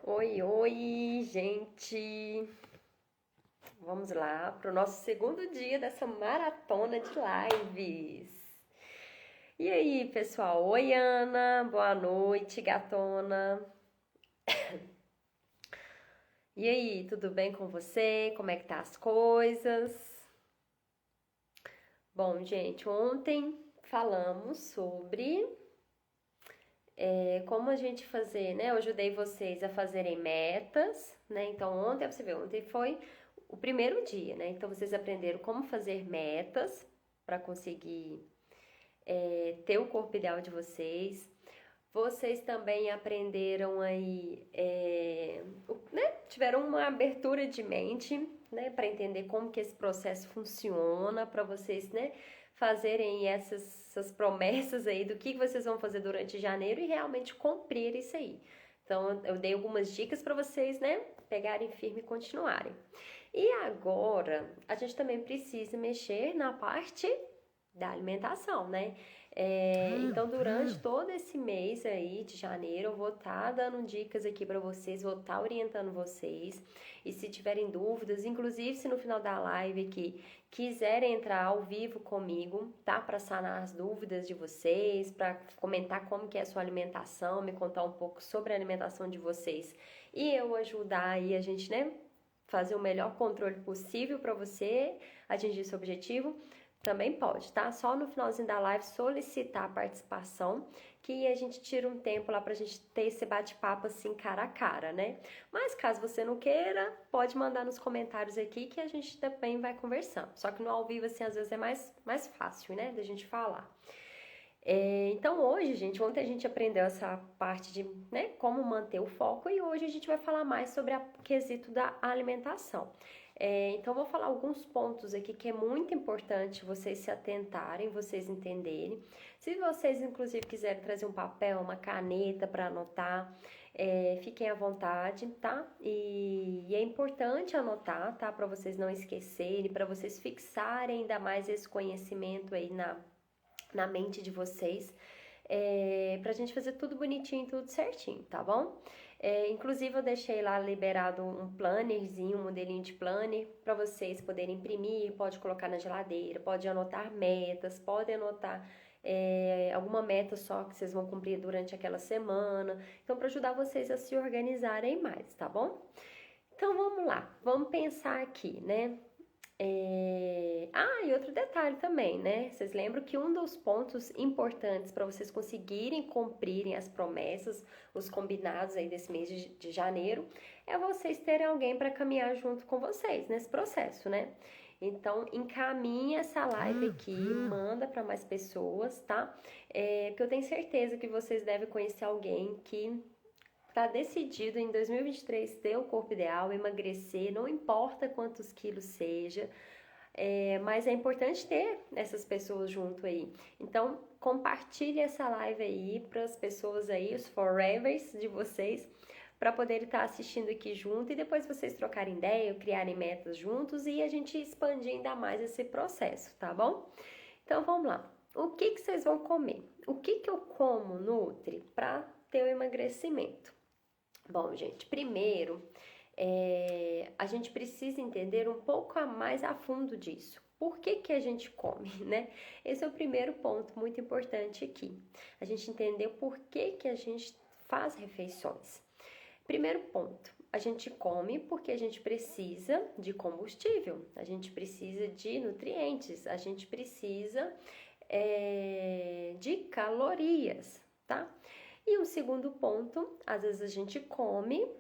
Oi, oi, gente! Vamos lá para o nosso segundo dia dessa maratona de lives. E aí, pessoal? Oi, Ana, boa noite, gatona. E aí, tudo bem com você? Como é que tá as coisas? Bom, gente, ontem falamos sobre como a gente fazer, né? Eu ajudei vocês a fazerem metas, né? Então, ontem, pra você ver, ontem foi o primeiro dia, né? Então, vocês aprenderam como fazer metas para conseguir ter o corpo ideal de vocês. Vocês também aprenderam aí, né? Tiveram uma abertura de mente, né? Para entender como que esse processo funciona, para vocês, né? Fazerem essas promessas aí do que vocês vão fazer durante janeiro e realmente cumprir isso aí. Então, eu dei algumas dicas para vocês, né? Pegarem firme e continuarem. E agora, a gente também precisa mexer na parte da alimentação, né? Então, durante todo esse mês aí de janeiro, eu vou estar dando dicas aqui para vocês, vou estar orientando vocês. E se tiverem dúvidas, inclusive se no final da live aqui quiserem entrar ao vivo comigo, tá? Para sanar as dúvidas de vocês, para comentar como que é a sua alimentação, me contar um pouco sobre a alimentação de vocês e eu ajudar aí a gente, né? Fazer o melhor controle possível para você atingir seu objetivo. Também pode, tá? Só no finalzinho da live solicitar a participação, que a gente tira um tempo lá pra gente ter esse bate-papo assim cara a cara, né? Mas caso você não queira, pode mandar nos comentários aqui que a gente também vai conversando. Só que no ao vivo, assim, às vezes é mais fácil, né? Da gente falar. Então hoje, gente, ontem a gente aprendeu essa parte de, né, como manter o foco e hoje a gente vai falar mais sobre o quesito da alimentação. Então vou falar alguns pontos aqui que é muito importante vocês se atentarem, vocês entenderem. Se vocês inclusive quiserem trazer um papel, uma caneta para anotar, fiquem à vontade, tá? E é importante anotar, tá? Para vocês não esquecerem, para vocês fixarem ainda mais esse conhecimento aí na mente de vocês, pra gente fazer tudo bonitinho, tudo certinho, tá bom? Inclusive eu deixei lá liberado um plannerzinho, um modelinho de planner para vocês poderem imprimir, pode colocar na geladeira, pode anotar metas, pode anotar alguma meta só que vocês vão cumprir durante aquela semana. Então, para ajudar vocês a se organizarem mais, tá bom? Então vamos lá, vamos pensar aqui, né? E outro detalhe também, né? Vocês lembram que um dos pontos importantes para vocês conseguirem cumprirem as promessas, os combinados aí desse mês de janeiro, é vocês terem alguém para caminhar junto com vocês nesse processo, né? Então, encaminha essa live aqui, manda para mais pessoas, tá? Porque eu tenho certeza que vocês devem conhecer alguém que tá decidido em 2023 ter o corpo ideal, emagrecer, não importa quantos quilos seja, mas é importante ter essas pessoas junto aí. Então, compartilhe essa live aí para as pessoas aí, os forevers de vocês, para poder estar assistindo aqui junto e depois vocês trocarem ideia, criarem metas juntos e a gente expandir ainda mais esse processo, tá bom? Então, vamos lá. O que vocês vão comer? O que eu como, Nutri, para ter o emagrecimento? Bom, gente, primeiro a gente precisa entender um pouco mais a fundo disso. Por que a gente come, né? Esse é o primeiro ponto muito importante aqui. A gente entender por que a gente faz refeições. Primeiro ponto, a gente come porque a gente precisa de combustível, a gente precisa de nutrientes, a gente precisa de calorias, tá? E o segundo ponto, às vezes a gente come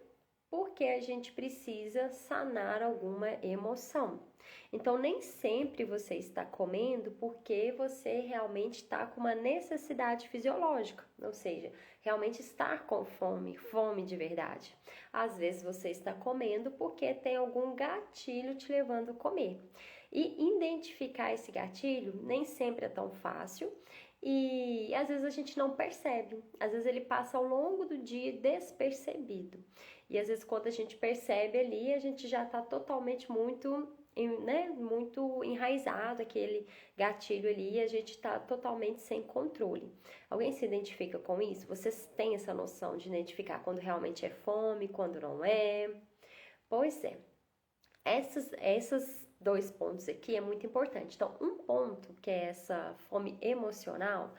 porque a gente precisa sanar alguma emoção. Então, nem sempre você está comendo porque você realmente está com uma necessidade fisiológica, ou seja, realmente estar com fome, fome de verdade. Às vezes você está comendo porque tem algum gatilho te levando a comer. E identificar esse gatilho nem sempre é tão fácil. E às vezes a gente não percebe, às vezes ele passa ao longo do dia despercebido. E às vezes quando a gente percebe ali, a gente já está totalmente muito né, muito enraizado aquele gatilho ali e a gente está totalmente sem controle. Alguém se identifica com isso? Vocês têm essa noção de identificar quando realmente é fome, quando não é? Pois é. Esses dois pontos aqui é muito importante. Então, um ponto que é essa fome emocional,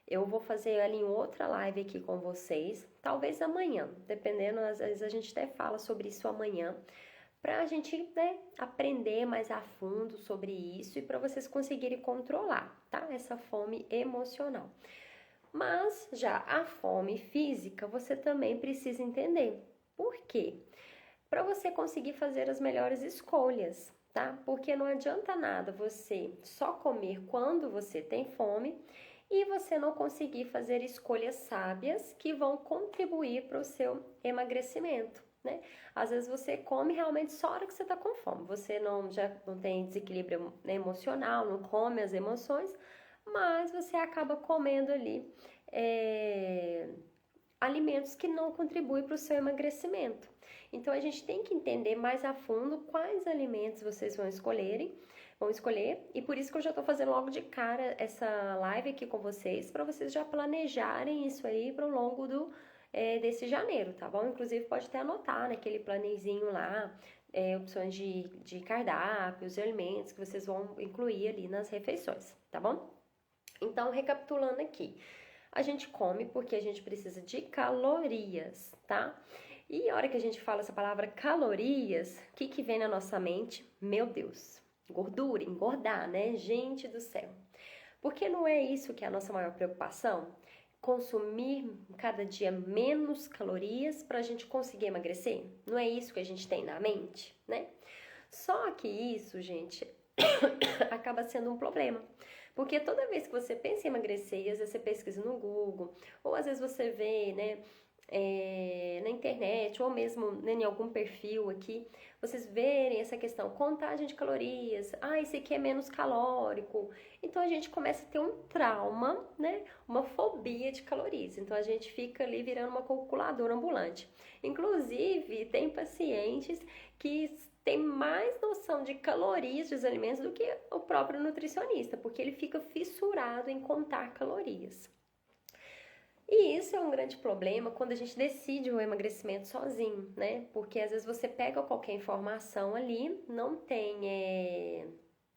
eu vou fazer ali em outra live aqui com vocês, talvez amanhã, dependendo, às vezes a gente até fala sobre isso amanhã, para a gente, né, aprender mais a fundo sobre isso e para vocês conseguirem controlar, tá? Essa fome emocional. Mas já a fome física, você também precisa entender. Por quê? Para você conseguir fazer as melhores escolhas, tá? Porque não adianta nada você só comer quando você tem fome e você não conseguir fazer escolhas sábias que vão contribuir para o seu emagrecimento, né? Às vezes você come realmente só a hora que você está com fome, você já não tem desequilíbrio emocional, não come as emoções, mas você acaba comendo ali alimentos que não contribuem para o seu emagrecimento. Então a gente tem que entender mais a fundo quais alimentos vocês vão escolher, e por isso que eu já estou fazendo logo de cara essa live aqui com vocês, para vocês já planejarem isso aí para o longo desse janeiro, tá bom? Inclusive pode até anotar naquele planezinho lá, opções de cardápio, os alimentos que vocês vão incluir ali nas refeições, tá bom? Então, recapitulando aqui, a gente come porque a gente precisa de calorias, tá? E a hora que a gente fala essa palavra calorias, o que vem na nossa mente? Meu Deus, gordura, engordar, né? Gente do céu. Porque não é isso que é a nossa maior preocupação? Consumir cada dia menos calorias para a gente conseguir emagrecer? Não é isso que a gente tem na mente, né? Só que isso, gente, acaba sendo um problema. Porque toda vez que você pensa em emagrecer, às vezes você pesquisa no Google, ou às vezes você vê, né, na internet, ou mesmo, né, em algum perfil aqui, vocês verem essa questão, contagem de calorias, esse aqui é menos calórico. Então a gente começa a ter um trauma, né, uma fobia de calorias. Então a gente fica ali virando uma calculadora ambulante. Inclusive, tem pacientes que tem mais noção de calorias dos alimentos do que o próprio nutricionista, porque ele fica fissurado em contar calorias. E isso é um grande problema quando a gente decide o emagrecimento sozinho, né? Porque às vezes você pega qualquer informação ali, não tem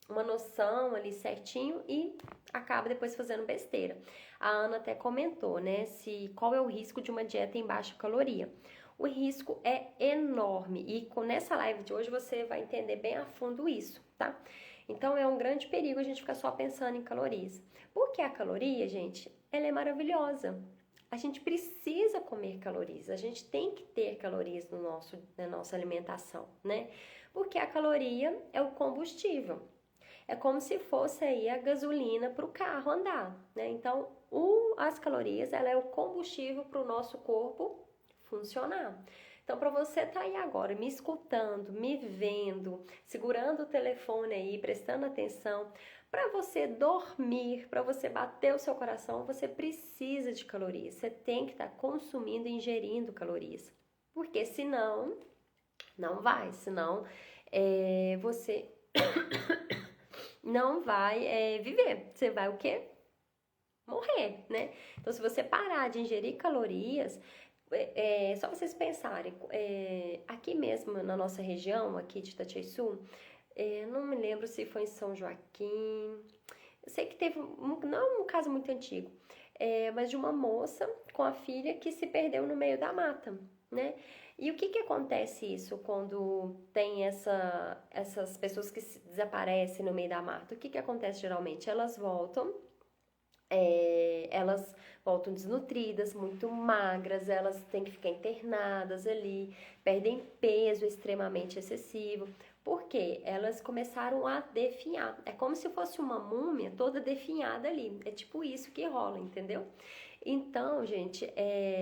uma noção ali certinho e acaba depois fazendo besteira. A Ana até comentou, né? Qual é o risco de uma dieta em baixa caloria? O risco é enorme e nessa live de hoje você vai entender bem a fundo isso, tá? Então é um grande perigo a gente ficar só pensando em calorias. Porque a caloria, gente, ela é maravilhosa. A gente precisa comer calorias, a gente tem que ter calorias na nossa alimentação, né? Porque a caloria é o combustível. É como se fosse aí a gasolina para o carro andar, né? Então, as calorias, ela é o combustível para o nosso corpo funcionar. Então, para você estar aí agora me escutando, me vendo, segurando o telefone aí, prestando atenção, para você dormir, para você bater o seu coração, você precisa de calorias. Você tem que estar consumindo e ingerindo calorias. Porque senão, não vai. Senão, você não vai viver. Você vai o quê? Morrer, né? Então, se você parar de ingerir calorias, só vocês pensarem, aqui mesmo na nossa região, aqui de Itatiaçu, não me lembro se foi em São Joaquim, eu sei que teve, não é um caso muito antigo, mas de uma moça com a filha que se perdeu no meio da mata, né? E o que acontece isso quando tem essas pessoas que desaparecem no meio da mata? O que acontece geralmente? Elas voltam desnutridas, muito magras, elas têm que ficar internadas ali, perdem peso extremamente excessivo, porque elas começaram a definhar. É como se fosse uma múmia toda definhada ali. É tipo isso que rola, entendeu? Então, gente,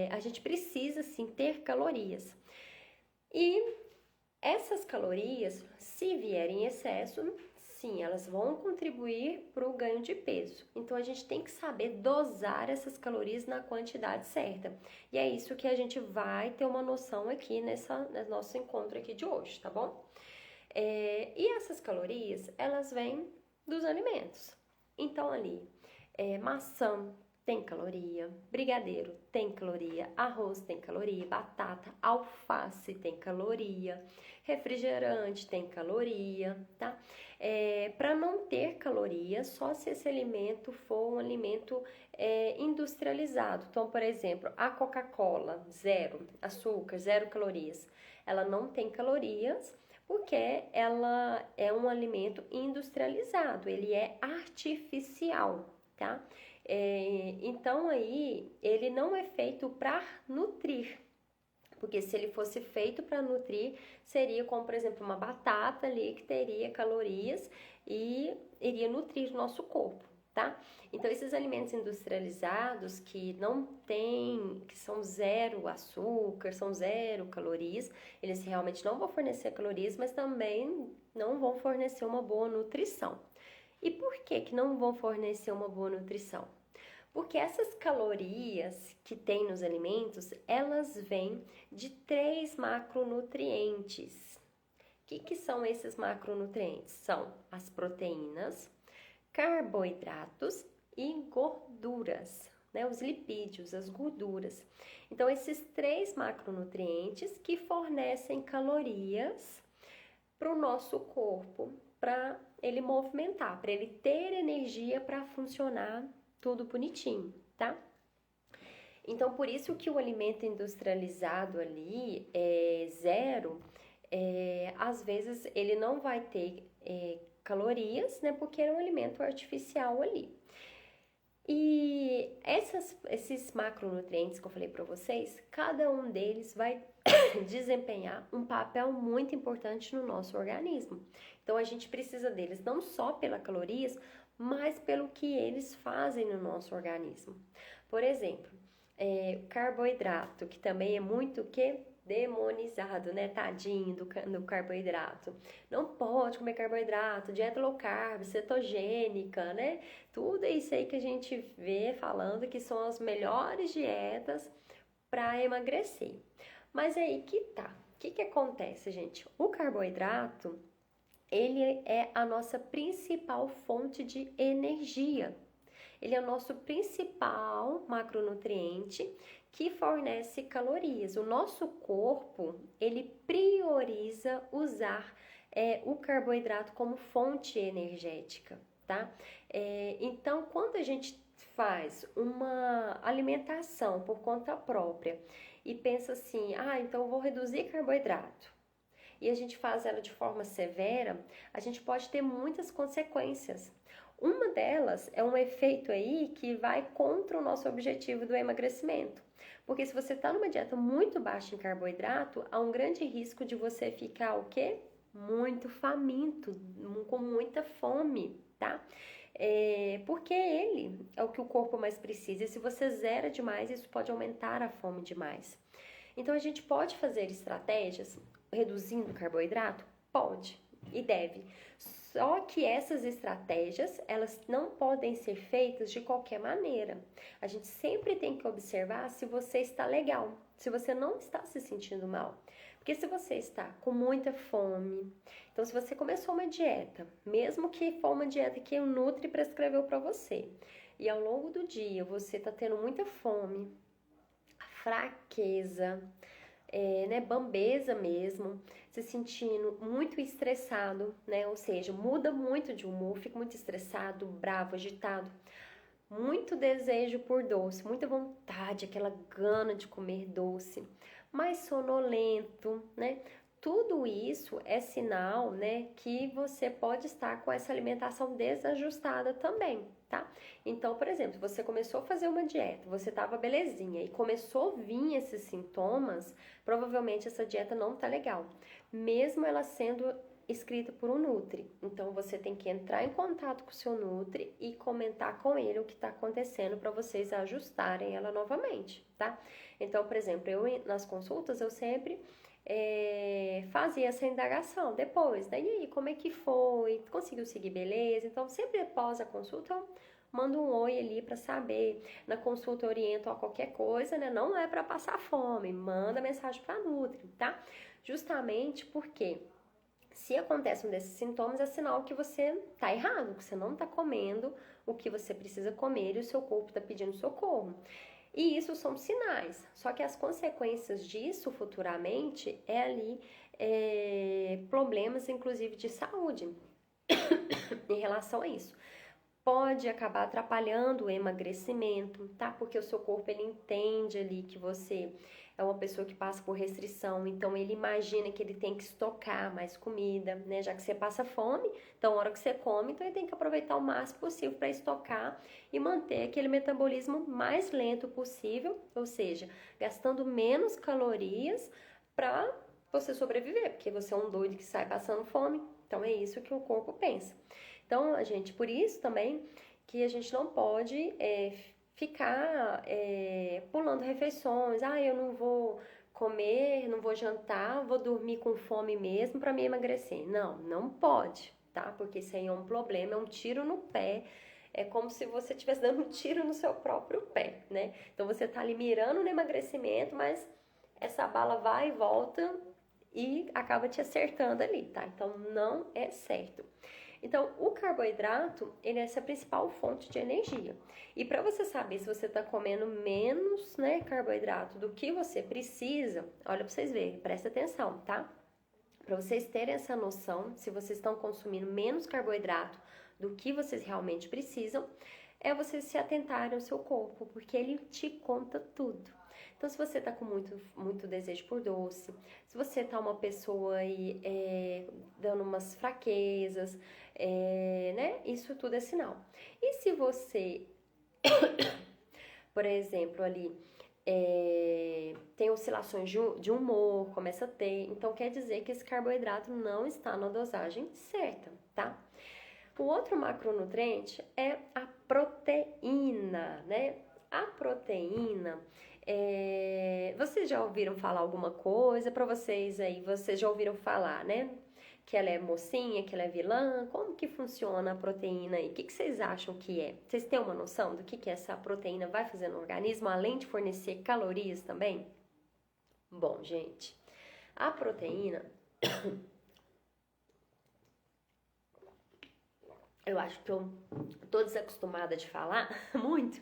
a gente precisa sim ter calorias. E essas calorias, se vierem em excesso, sim, elas vão contribuir para o ganho de peso. Então a gente tem que saber dosar essas calorias na quantidade certa. E é isso que a gente vai ter uma noção aqui no nosso encontro aqui de hoje, tá bom? E essas calorias, elas vêm dos alimentos. Então, ali, maçã tem caloria, brigadeiro tem caloria, arroz tem caloria, batata, alface tem caloria, refrigerante tem caloria, tá? Para não ter caloria, só se esse alimento for um alimento industrializado. Então, por exemplo, a Coca-Cola, zero açúcar, zero calorias, ela não tem calorias porque ela é um alimento industrializado, ele é artificial, tá? Então aí ele não é feito para nutrir, porque se ele fosse feito para nutrir, seria como, por exemplo, uma batata ali que teria calorias e iria nutrir o nosso corpo, tá? Então esses alimentos industrializados que não tem, que são zero açúcar, são zero calorias, eles realmente não vão fornecer calorias, mas também não vão fornecer uma boa nutrição. E por que que não vão fornecer uma boa nutrição? Porque essas calorias que tem nos alimentos, elas vêm de 3 macronutrientes. O que são esses macronutrientes? São as proteínas, carboidratos e gorduras, né? Os lipídios, as gorduras. Então, esses 3 macronutrientes que fornecem calorias para o nosso corpo, para ele movimentar, para ele ter energia para funcionar tudo bonitinho, tá? Então, por isso que o alimento industrializado ali é zero, às vezes ele não vai ter calorias, né? Porque é um alimento artificial ali. E esses macronutrientes que eu falei para vocês, cada um deles vai desempenhar um papel muito importante no nosso organismo. Então a gente precisa deles não só pelas calorias, mas pelo que eles fazem no nosso organismo. Por exemplo, carboidrato, que também é muito demonizado, né? Tadinho do carboidrato. Não pode comer carboidrato, dieta low carb, cetogênica, né? Tudo isso aí que a gente vê falando que são as melhores dietas para emagrecer. Mas aí que tá. O que acontece, gente? O carboidrato, ele é a nossa principal fonte de energia. Ele é o nosso principal macronutriente que fornece calorias. O nosso corpo, ele prioriza usar o carboidrato como fonte energética, tá? Então, quando a gente faz uma alimentação por conta própria e pensa assim, então eu vou reduzir carboidrato, e a gente faz ela de forma severa, a gente pode ter muitas consequências. Uma delas é um efeito aí que vai contra o nosso objetivo do emagrecimento. Porque se você está numa dieta muito baixa em carboidrato, há um grande risco de você ficar o quê? Muito faminto, com muita fome, tá? Porque ele é o que o corpo mais precisa. E se você zera demais, isso pode aumentar a fome demais. Então a gente pode fazer estratégias reduzindo o carboidrato? Pode e deve. Só que essas estratégias, elas não podem ser feitas de qualquer maneira. A gente sempre tem que observar se você está legal, se você não está se sentindo mal. Porque se você está com muita fome, então se você começou uma dieta, mesmo que for uma dieta que o Nutri prescreveu para você, e ao longo do dia você está tendo muita fome, fraqueza, né, bambeza mesmo, se sentindo muito estressado, né, ou seja, muda muito de humor, fica muito estressado, bravo, agitado, muito desejo por doce, muita vontade, aquela gana de comer doce, mais sonolento, né? Tudo isso é sinal, né, que você pode estar com essa alimentação desajustada também, tá? Então, por exemplo, você começou a fazer uma dieta, você tava belezinha e começou a vir esses sintomas, provavelmente essa dieta não tá legal, mesmo ela sendo escrita por um Nutri. Então, você tem que entrar em contato com o seu Nutri e comentar com ele o que está acontecendo para vocês ajustarem ela novamente, tá? Então, por exemplo, eu nas consultas, eu sempre fazia essa indagação depois, daí aí, como é que foi? Conseguiu seguir beleza? Então, sempre após a consulta, eu mando um oi ali para saber. Na consulta eu oriento a qualquer coisa, né? Não é para passar fome, manda mensagem para Nutri, tá? Justamente porque Se acontece um desses sintomas, é sinal que você tá errado, que você não tá comendo o que você precisa comer e o seu corpo tá pedindo socorro. E isso são sinais. Só que as consequências disso futuramente é ali problemas, inclusive de saúde, em relação a isso. Pode acabar atrapalhando o emagrecimento, tá? Porque o seu corpo ele entende ali que você é uma pessoa que passa por restrição, então ele imagina que ele tem que estocar mais comida, né? Já que você passa fome, então a hora que você come, então ele tem que aproveitar o máximo possível para estocar e manter aquele metabolismo mais lento possível, ou seja, gastando menos calorias para você sobreviver, porque você é um doido que sai passando fome. Então é isso que o corpo pensa. Então, a gente, por isso também que a gente não pode ficar pulando refeições. Ah, eu não vou comer, não vou jantar, vou dormir com fome mesmo para me emagrecer. Não, não pode, tá? Porque isso aí é um problema, é um tiro no pé. É como se você estivesse dando um tiro no seu próprio pé, né? Então você tá ali mirando no emagrecimento, mas essa bala vai e volta e acaba te acertando ali, tá? Então não é certo. Então, o carboidrato, ele é essa principal fonte de energia. E para você saber se você está comendo menos, né, carboidrato do que você precisa, olha para vocês verem, presta atenção, tá? Para vocês terem essa noção, se vocês estão consumindo menos carboidrato do que vocês realmente precisam, é vocês se atentarem ao seu corpo, porque ele te conta tudo. Então, se você tá com muito desejo por doce, se você tá uma pessoa aí dando umas fraquezas, né? Isso tudo é sinal. E se você, por exemplo, ali tem oscilações de humor, começa a ter, então quer dizer que esse carboidrato não está na dosagem certa, tá? O outro macronutriente é a proteína, né? A proteína, vocês já ouviram falar alguma coisa? Para vocês aí, vocês já ouviram falar, né? Que ela é mocinha, que ela é vilã? Como que funciona a proteína aí? O que vocês acham que é? Vocês têm uma noção do que essa proteína vai fazer no organismo, além de fornecer calorias também? Bom, gente, a proteína, eu acho que eu tô desacostumada de falar muito,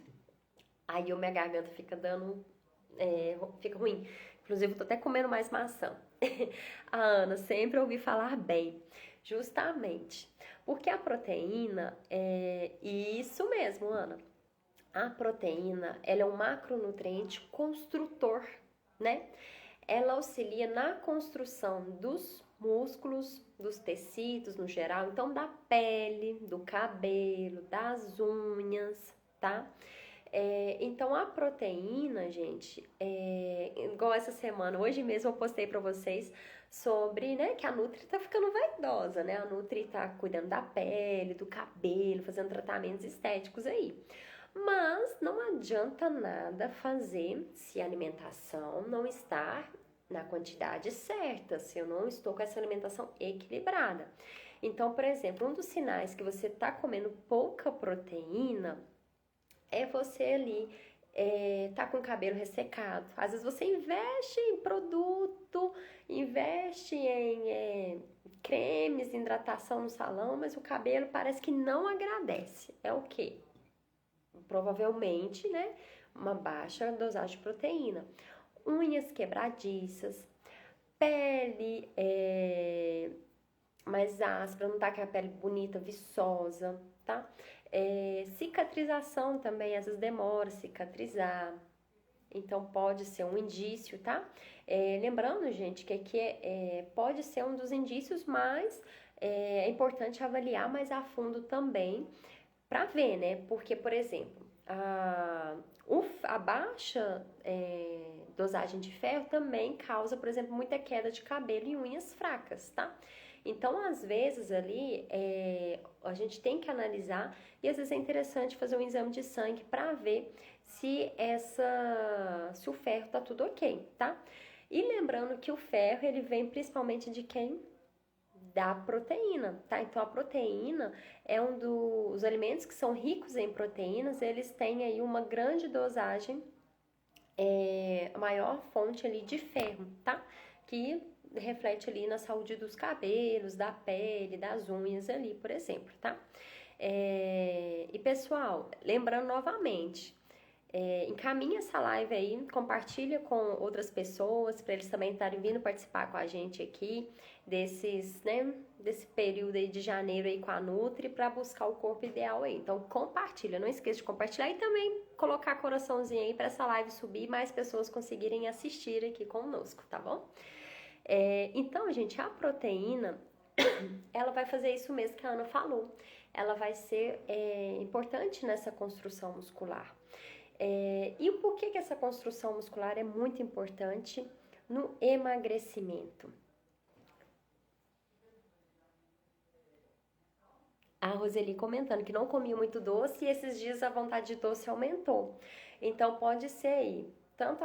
aí minha garganta fica fica ruim. Inclusive, eu tô até comendo mais maçã. A Ana sempre ouvi falar bem, justamente. Porque a proteína é isso mesmo, Ana. A proteína, ela é um macronutriente construtor, né? Ela auxilia na construção dos músculos, dos tecidos no geral, então da pele, do cabelo, das unhas, tá? Então a proteína, gente, igual essa semana, hoje mesmo eu postei pra vocês sobre, né, que a Nutri tá ficando vaidosa, né? A Nutri tá cuidando da pele, do cabelo, fazendo tratamentos estéticos aí. Mas não adianta nada fazer se a alimentação não está na quantidade certa, se eu não estou com essa alimentação equilibrada. Então, por exemplo, um dos sinais que você está comendo pouca proteína é você ali tá com o cabelo ressecado. Às vezes você investe em produto, investe em cremes, hidratação no salão, mas o cabelo parece que não agradece. É o quê? Provavelmente, né, uma baixa dosagem de proteína. Unhas quebradiças, pele mais áspera, não tá com a pele bonita, viçosa, tá? Cicatrização também, às vezes demora a cicatrizar, então pode ser um indício, tá? Lembrando, gente, que aqui pode ser um dos indícios, mas é importante avaliar mais a fundo também para ver, né? Porque, por exemplo, a baixa dosagem de ferro também causa, por exemplo, muita queda de cabelo e unhas fracas, tá? Então, às vezes ali, a gente tem que analisar e às vezes é interessante fazer um exame de sangue para ver se o ferro tá tudo ok, tá? E lembrando que o ferro, ele vem principalmente de quem? Da proteína, tá? Então, a proteína é um dos alimentos que são ricos em proteínas, eles têm aí uma grande dosagem, a maior fonte ali de ferro, tá? Que reflete ali na saúde dos cabelos, da pele, das unhas ali, por exemplo, tá? E pessoal, lembrando novamente, encaminha essa live aí, compartilha com outras pessoas para eles também estarem vindo participar com a gente aqui desse período aí de janeiro aí com a Nutri para buscar o corpo ideal aí. Então compartilha, não esqueça de compartilhar e também colocar coraçãozinho aí para essa live subir e mais pessoas conseguirem assistir aqui conosco, tá bom? Então, gente, a proteína ela vai fazer isso mesmo que a Ana falou. Ela vai ser importante nessa construção muscular. E o porquê que essa construção muscular é muito importante no emagrecimento? A Roseli comentando que não comia muito doce e esses dias a vontade de doce aumentou. Então pode ser aí tanto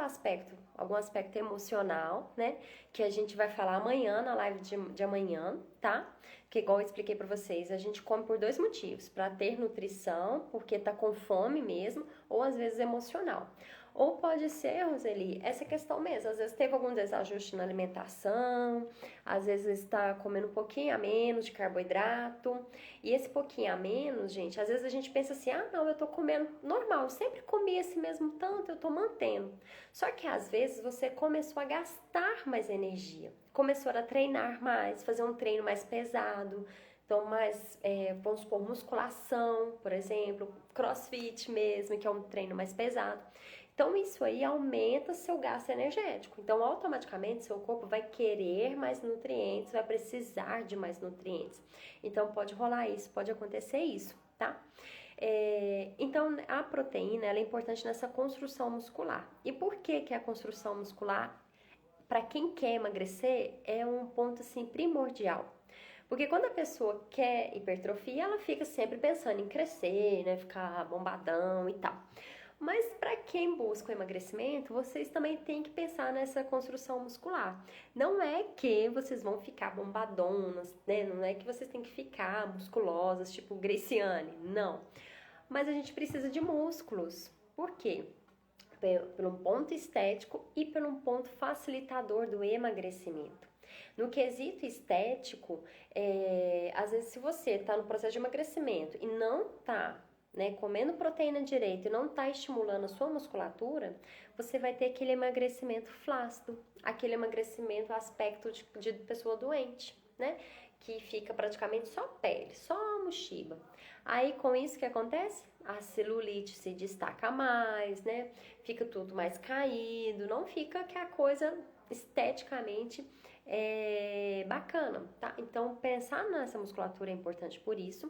algum aspecto emocional, né? Que a gente vai falar amanhã na live de amanhã, tá? Que igual eu expliquei para vocês, a gente come por dois motivos: para ter nutrição, porque tá com fome mesmo, ou às vezes emocional. Ou pode ser, Roseli, essa questão mesmo. Às vezes teve algum desajuste na alimentação, às vezes está comendo um pouquinho a menos de carboidrato. E esse pouquinho a menos, gente, às vezes a gente pensa assim, não, eu tô comendo normal, eu sempre comi esse mesmo tanto, eu tô mantendo. Só que às vezes você começou a gastar mais energia, começou a treinar mais, fazer um treino mais pesado, então vamos supor, musculação, por exemplo, crossfit mesmo, que é um treino mais pesado. Então, isso aí aumenta seu gasto energético. Então, automaticamente, seu corpo vai querer mais nutrientes, vai precisar de mais nutrientes. Então, pode rolar isso, pode acontecer isso, tá? Então, a proteína ela é importante nessa construção muscular. E por que a construção muscular, para quem quer emagrecer, é um ponto, assim, primordial? Porque quando a pessoa quer hipertrofia, ela fica sempre pensando em crescer, né? Ficar bombadão e tal. Mas para quem busca o emagrecimento, vocês também têm que pensar nessa construção muscular. Não é que vocês vão ficar bombadonas, né? Não é que vocês têm que ficar musculosas, tipo Graciane, não. Mas a gente precisa de músculos. Por quê? Pelo ponto estético e pelo ponto facilitador do emagrecimento. No quesito estético, às vezes se você está no processo de emagrecimento e não está comendo proteína direito e não está estimulando a sua musculatura, você vai ter aquele emagrecimento flácido, aquele emagrecimento aspecto de pessoa doente, né? Que fica praticamente só pele, só mochiba. Aí com isso que acontece? A celulite se destaca mais, né? Fica tudo mais caído, não fica que a coisa esteticamente bacana, tá? Então pensar nessa musculatura é importante por isso.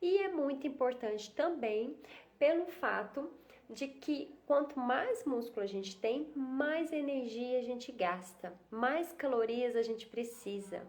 E é muito importante também pelo fato de que quanto mais músculo a gente tem, mais energia a gente gasta, mais calorias a gente precisa,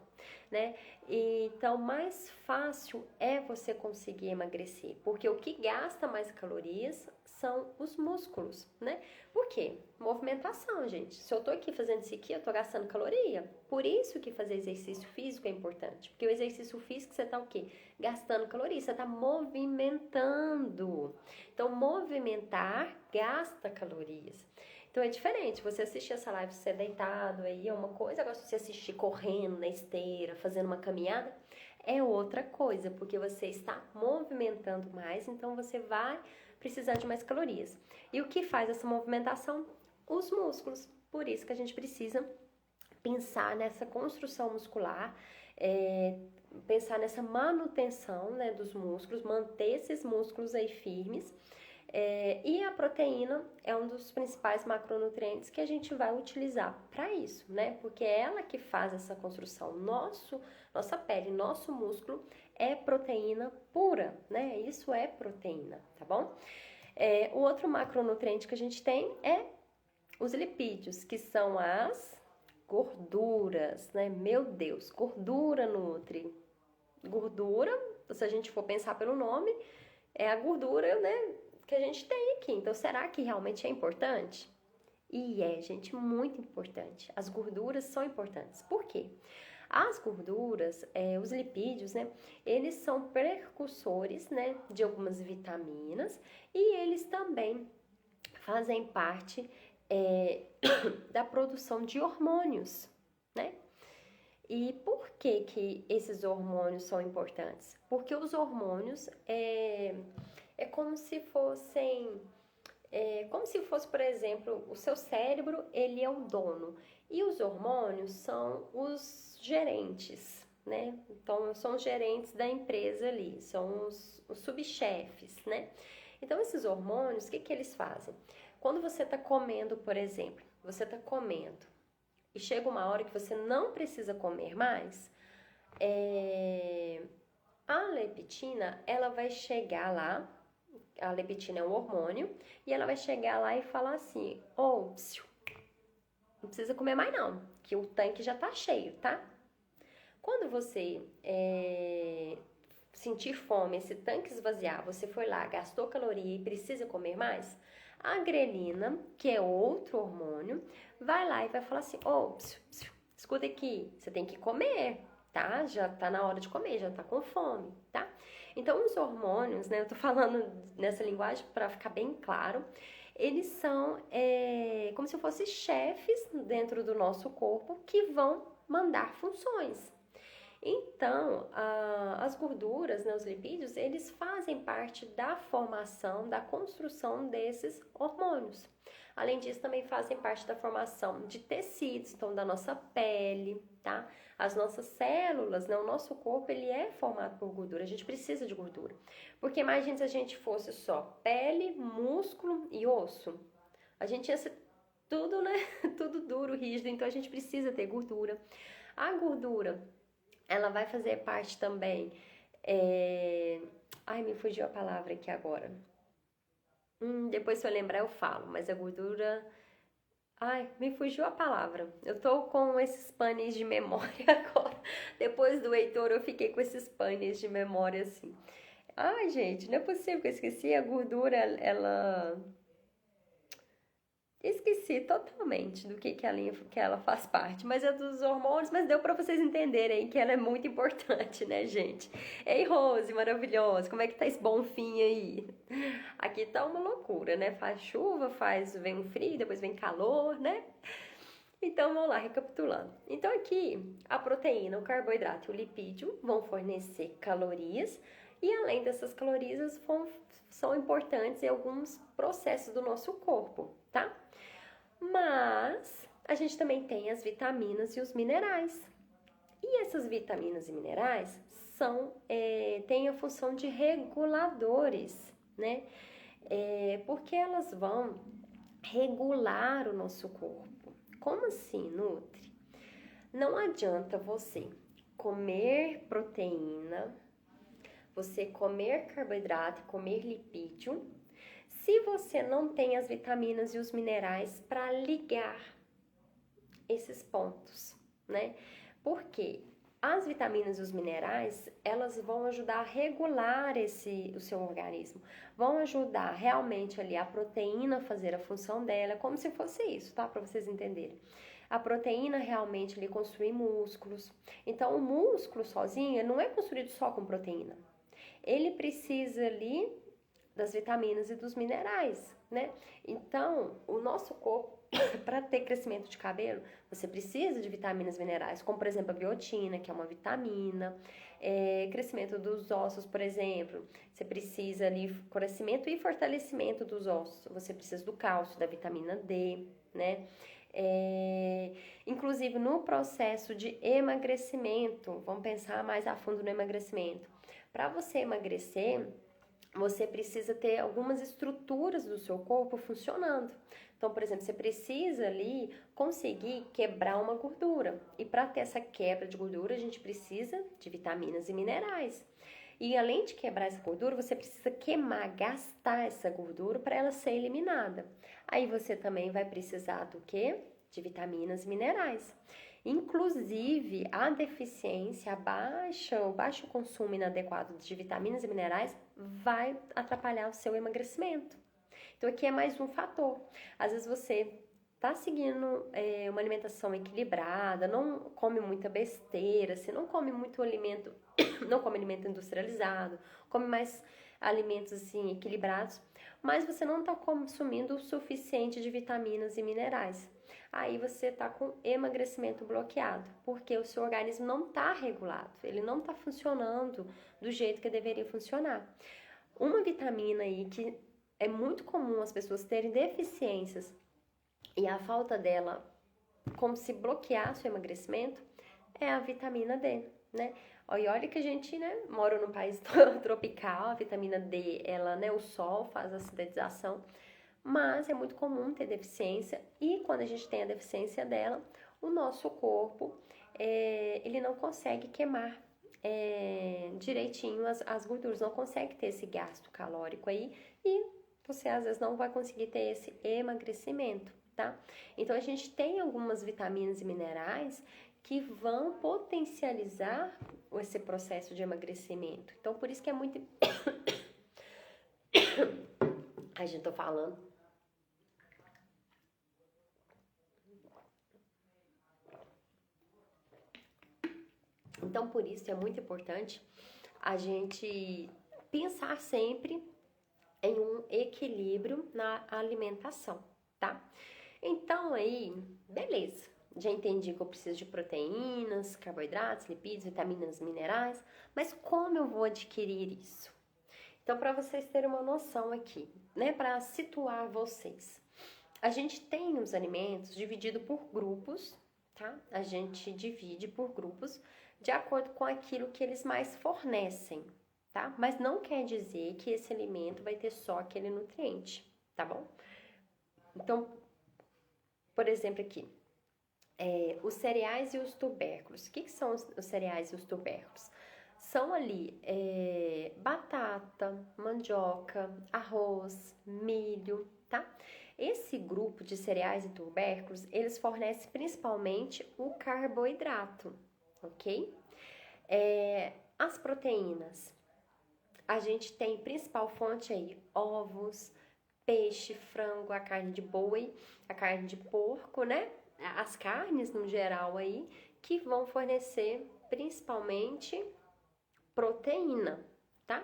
né? Então, mais fácil é você conseguir emagrecer, porque o que gasta mais calorias são os músculos, né? Por quê? Movimentação, gente. Se eu tô aqui fazendo isso aqui, eu tô gastando caloria. Por isso que fazer exercício físico é importante, porque o exercício físico você tá o quê? Gastando caloria, você tá movimentando. Então, movimentar gasta calorias. Então é diferente, você assistir essa live, você deitado aí é uma coisa, agora se você assistir correndo na esteira, fazendo uma caminhada, é outra coisa, porque você está movimentando mais, então você vai precisar de mais calorias. E o que faz essa movimentação? Os músculos. Por isso que a gente precisa pensar nessa construção muscular, pensar nessa manutenção, né, dos músculos, manter esses músculos aí firmes. E a proteína é um dos principais macronutrientes que a gente vai utilizar para isso, né? Porque é ela que faz essa construção. Nossa pele, nosso músculo é proteína pura, né? Isso é proteína, tá bom? O outro macronutriente que a gente tem é os lipídios, que são as gorduras, né? Meu Deus, gordura nutre. Gordura, se a gente for pensar pelo nome, é a gordura, né, que a gente tem aqui. Então, será que realmente é importante? E gente, muito importante. As gorduras são importantes. Por quê? As gorduras, os lipídios, né, eles são precursores, né, de algumas vitaminas e eles também fazem parte da produção de hormônios, né? E por que que esses hormônios são importantes? Porque os hormônios é como se fossem, como se fosse, por exemplo, o seu cérebro, ele é o dono e os hormônios são os gerentes, né? Então, são os gerentes da empresa ali, são os subchefes, né? Então, esses hormônios, o que que eles fazem? Quando você está comendo, por exemplo, você está comendo e chega uma hora que você não precisa comer mais, a leptina, ela vai chegar lá, a leptina é um hormônio, e ela vai chegar lá e falar assim, ô, não precisa comer mais não, que o tanque já tá cheio, tá? Quando você sentir fome, esse tanque esvaziar, você foi lá, gastou caloria e precisa comer mais, a grelina, que é outro hormônio, vai lá e vai falar assim, ô, escuta aqui, você tem que comer, tá? Já tá na hora de comer, já tá com fome, tá? Então, os hormônios, né, eu tô falando nessa linguagem para ficar bem claro, eles são como se fossem chefes dentro do nosso corpo que vão mandar funções. Então, as gorduras, né, os lipídios, eles fazem parte da formação, da construção desses hormônios. Além disso, também fazem parte da formação de tecidos, então da nossa pele, tá? As nossas células, né, o nosso corpo, ele é formado por gordura, a gente precisa de gordura. Porque imagine se a gente fosse só pele, músculo e osso. A gente ia ser tudo, né, tudo duro, rígido, então a gente precisa ter gordura. A gordura, ela vai fazer parte também. Ai, me fugiu a palavra aqui agora. Depois, se eu lembrar, eu falo, mas a gordura. Ai, me fugiu a palavra. Eu tô com esses panes de memória agora. Depois do Heitor, eu fiquei com esses panes de memória assim. Ai, gente, não é possível que eu esqueci. A gordura, ela. Esqueci totalmente do que ela faz parte, mas é dos hormônios, mas deu para vocês entenderem que ela é muito importante, né, gente? Ei, Rose, maravilhosa, como é que tá esse bom fim aí? Aqui tá uma loucura, né? Faz chuva, vem um frio, depois vem calor, né? Então, vamos lá, recapitulando. Então, aqui, a proteína, o carboidrato e o lipídio vão fornecer calorias e, além dessas calorias, são importantes em alguns processos do nosso corpo, tá? Mas a gente também tem as vitaminas e os minerais. E essas vitaminas e minerais têm a função de reguladores, né? Porque elas vão regular o nosso corpo. Como assim, Nutri? Não adianta você comer proteína, você comer carboidrato, comer lipídio, se você não tem as vitaminas e os minerais para ligar esses pontos, né? Porque as vitaminas e os minerais, elas vão ajudar a regular o seu organismo, vão ajudar realmente ali a proteína a fazer a função dela, como se fosse isso, tá? Para vocês entenderem. A proteína realmente ali construir músculos. Então, o músculo sozinho não é construído só com proteína. Ele precisa ali das vitaminas e dos minerais, né? Então, o nosso corpo, para ter crescimento de cabelo, você precisa de vitaminas e minerais, como por exemplo a biotina, que é uma vitamina, crescimento dos ossos, por exemplo, você precisa ali, crescimento e fortalecimento dos ossos, você precisa do cálcio, da vitamina D, né? Inclusive no processo de emagrecimento, vamos pensar mais a fundo no emagrecimento. Para você emagrecer, você precisa ter algumas estruturas do seu corpo funcionando. Então, por exemplo, você precisa ali conseguir quebrar uma gordura. E para ter essa quebra de gordura, a gente precisa de vitaminas e minerais. E além de quebrar essa gordura, você precisa queimar, gastar essa gordura para ela ser eliminada. Aí você também vai precisar do quê? De vitaminas e minerais. Inclusive, a deficiência, o baixo consumo inadequado de vitaminas e minerais vai atrapalhar o seu emagrecimento. Então, aqui é mais um fator. Às vezes você está seguindo uma alimentação equilibrada, não come muita besteira, você não come muito alimento, não come alimento industrializado, come mais alimentos assim equilibrados, mas você não está consumindo o suficiente de vitaminas e minerais. aí você tá com emagrecimento bloqueado, porque o seu organismo não tá regulado, ele não tá funcionando do jeito que deveria funcionar. Uma vitamina aí que é muito comum as pessoas terem deficiências e a falta dela como se bloqueasse o emagrecimento é a vitamina D, né? E olha que a gente, né, mora num país tropical, a vitamina D, ela, né, o sol faz a sintetização, mas é muito comum ter deficiência e quando a gente tem a deficiência dela, o nosso corpo, ele não consegue queimar direitinho as gorduras, não consegue ter esse gasto calórico aí e você às vezes não vai conseguir ter esse emagrecimento, tá? Então a gente tem algumas vitaminas e minerais que vão potencializar esse processo de emagrecimento. Então por isso que é muito a gente tá falando. Então por isso é muito importante a gente pensar sempre em um equilíbrio na alimentação, tá? Então aí, beleza. Já entendi que eu preciso de proteínas, carboidratos, lipídios, vitaminas, minerais, mas como eu vou adquirir isso? Então, para vocês terem uma noção aqui, né, para situar vocês, a gente tem os alimentos divididos por grupos, tá? A gente divide por grupos de acordo com aquilo que eles mais fornecem, tá? Mas não quer dizer que esse alimento vai ter só aquele nutriente, tá bom? Então, por exemplo aqui, os cereais e os tubérculos. O que são os cereais e os tubérculos? São ali batata, mandioca, arroz, milho, tá? Esse grupo de cereais e tubérculos, eles fornecem principalmente o carboidrato, ok? As proteínas, a gente tem principal fonte aí, ovos, peixe, frango, a carne de boi, a carne de porco, né? As carnes no geral aí, que vão fornecer principalmente proteína, tá?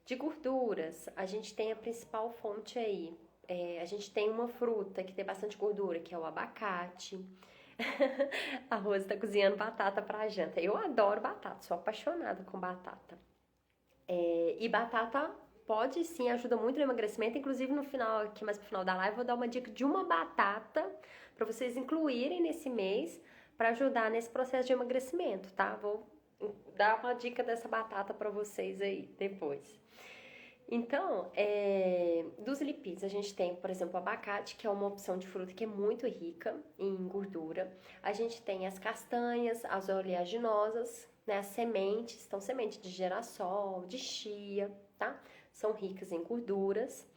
De gorduras, a gente tem a principal fonte aí. A gente tem uma fruta que tem bastante gordura, que é o abacate. A Rose tá cozinhando batata pra janta. Eu adoro batata, sou apaixonada com batata. E batata pode sim, ajuda muito no emagrecimento. Inclusive no final, aqui mais pro final da live, eu vou dar uma dica de uma batata para vocês incluírem nesse mês para ajudar nesse processo de emagrecimento, tá? Vou dar uma dica dessa batata para vocês aí depois. Então, dos lipídios, a gente tem, por exemplo, o abacate, que é uma opção de fruta que é muito rica em gordura. A gente tem as castanhas, as oleaginosas, né, as sementes, então semente de girassol, de chia, tá? São ricas em gorduras.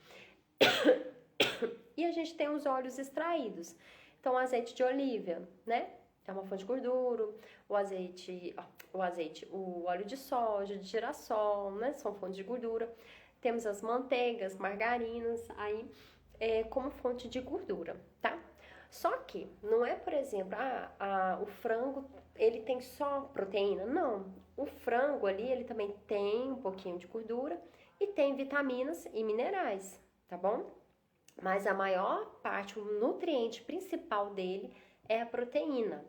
E a gente tem os óleos extraídos. Então, o azeite de oliva, né? É uma fonte de gordura. O óleo de soja, de girassol, né? São fontes de gordura. Temos as manteigas, margarinas, aí como fonte de gordura, tá? Só que não é, por exemplo, o frango, ele tem só proteína? Não. O frango ali, ele também tem um pouquinho de gordura e tem vitaminas e minerais, tá bom? Mas a maior parte, o nutriente principal dele é a proteína.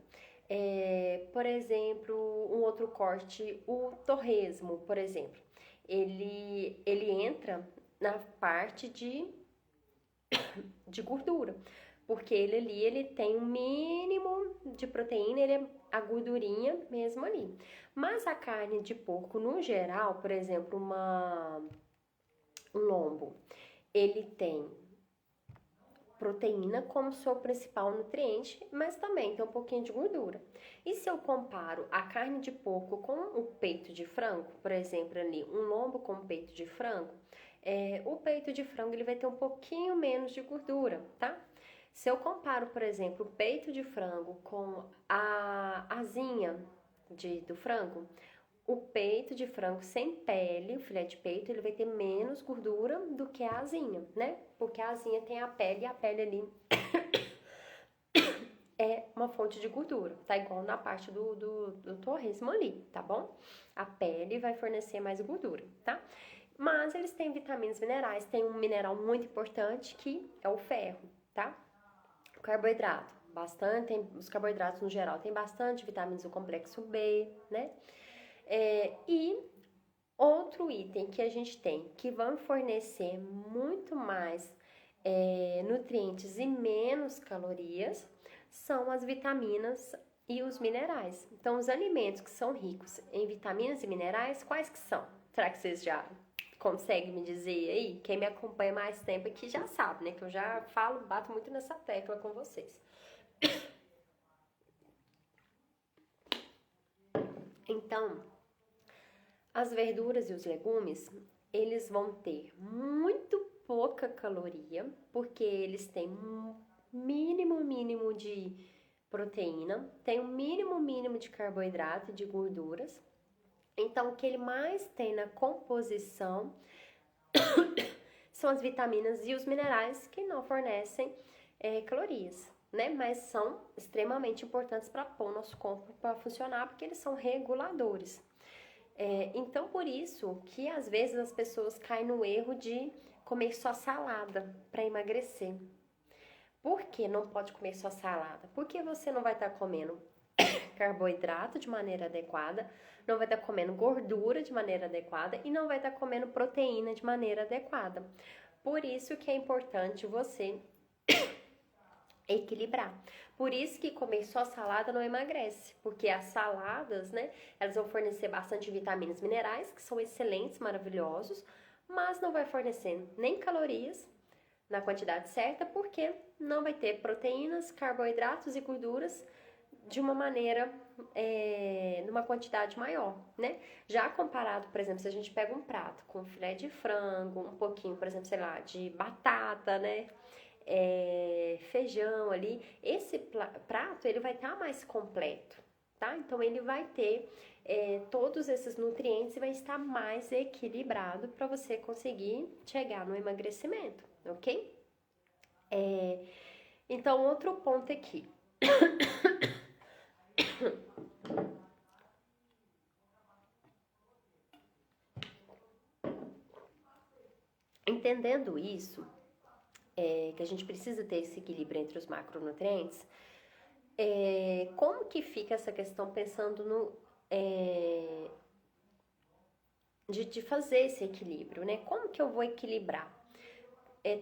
Por exemplo, um outro corte, o torresmo, por exemplo, ele entra na parte de gordura, porque ele tem um mínimo de proteína, ele é a gordurinha mesmo ali. Mas a carne de porco, no geral, por exemplo, um lombo, ele tem proteína como seu principal nutriente, mas também tem um pouquinho de gordura. E se eu comparo a carne de porco com o peito de frango, por exemplo, ali, um lombo com peito de frango, o peito de frango ele vai ter um pouquinho menos de gordura, tá? Se eu comparo, por exemplo, o peito de frango com a asinha do frango, o peito de frango sem pele, o filé de peito, ele vai ter menos gordura do que a asinha, né? Porque a asinha tem a pele e a pele ali é uma fonte de gordura, tá? Igual na parte do torresmo ali, tá bom? A pele vai fornecer mais gordura, tá? Mas eles têm vitaminas, minerais, tem um mineral muito importante que é o ferro, tá? O carboidrato. bastante, os carboidratos no geral tem bastante vitaminas do complexo B, né? E outro item que a gente tem que vão fornecer muito mais nutrientes e menos calorias são as vitaminas e os minerais. Então, os alimentos que são ricos em vitaminas e minerais, quais que são? Será que vocês já conseguem me dizer aí? Quem me acompanha mais tempo aqui já sabe, né? Que eu já falo, bato muito nessa tecla com vocês. Então, as verduras e os legumes, eles vão ter muito pouca caloria, porque eles têm um mínimo de proteína, tem um mínimo de carboidrato e de gorduras. Então, o que ele mais tem na composição são as vitaminas e os minerais que não fornecem calorias, né? Mas são extremamente importantes para pôr o nosso corpo para funcionar, porque eles são reguladores. Então, por isso que às vezes as pessoas caem no erro de comer só salada para emagrecer. Por que não pode comer só salada? Porque você não vai estar comendo carboidrato de maneira adequada, não vai estar comendo gordura de maneira adequada e não vai estar comendo proteína de maneira adequada. Por isso que é importante você equilibrar. Por isso que comer só salada não emagrece, porque as saladas, né, elas vão fornecer bastante vitaminas, minerais, que são excelentes, maravilhosos, mas não vai fornecer nem calorias na quantidade certa, porque não vai ter proteínas, carboidratos e gorduras de uma maneira, numa quantidade maior, né? Já comparado, por exemplo, se a gente pega um prato com filé de frango, um pouquinho, por exemplo, sei lá, de batata, né? Feijão ali, esse prato ele vai estar mais completo, tá? Então ele vai ter todos esses nutrientes e vai estar mais equilibrado para você conseguir chegar no emagrecimento, ok? Então outro ponto aqui. Entendendo isso, que a gente precisa ter esse equilíbrio entre os macronutrientes, como que fica essa questão pensando no de fazer esse equilíbrio, né? Como que eu vou equilibrar?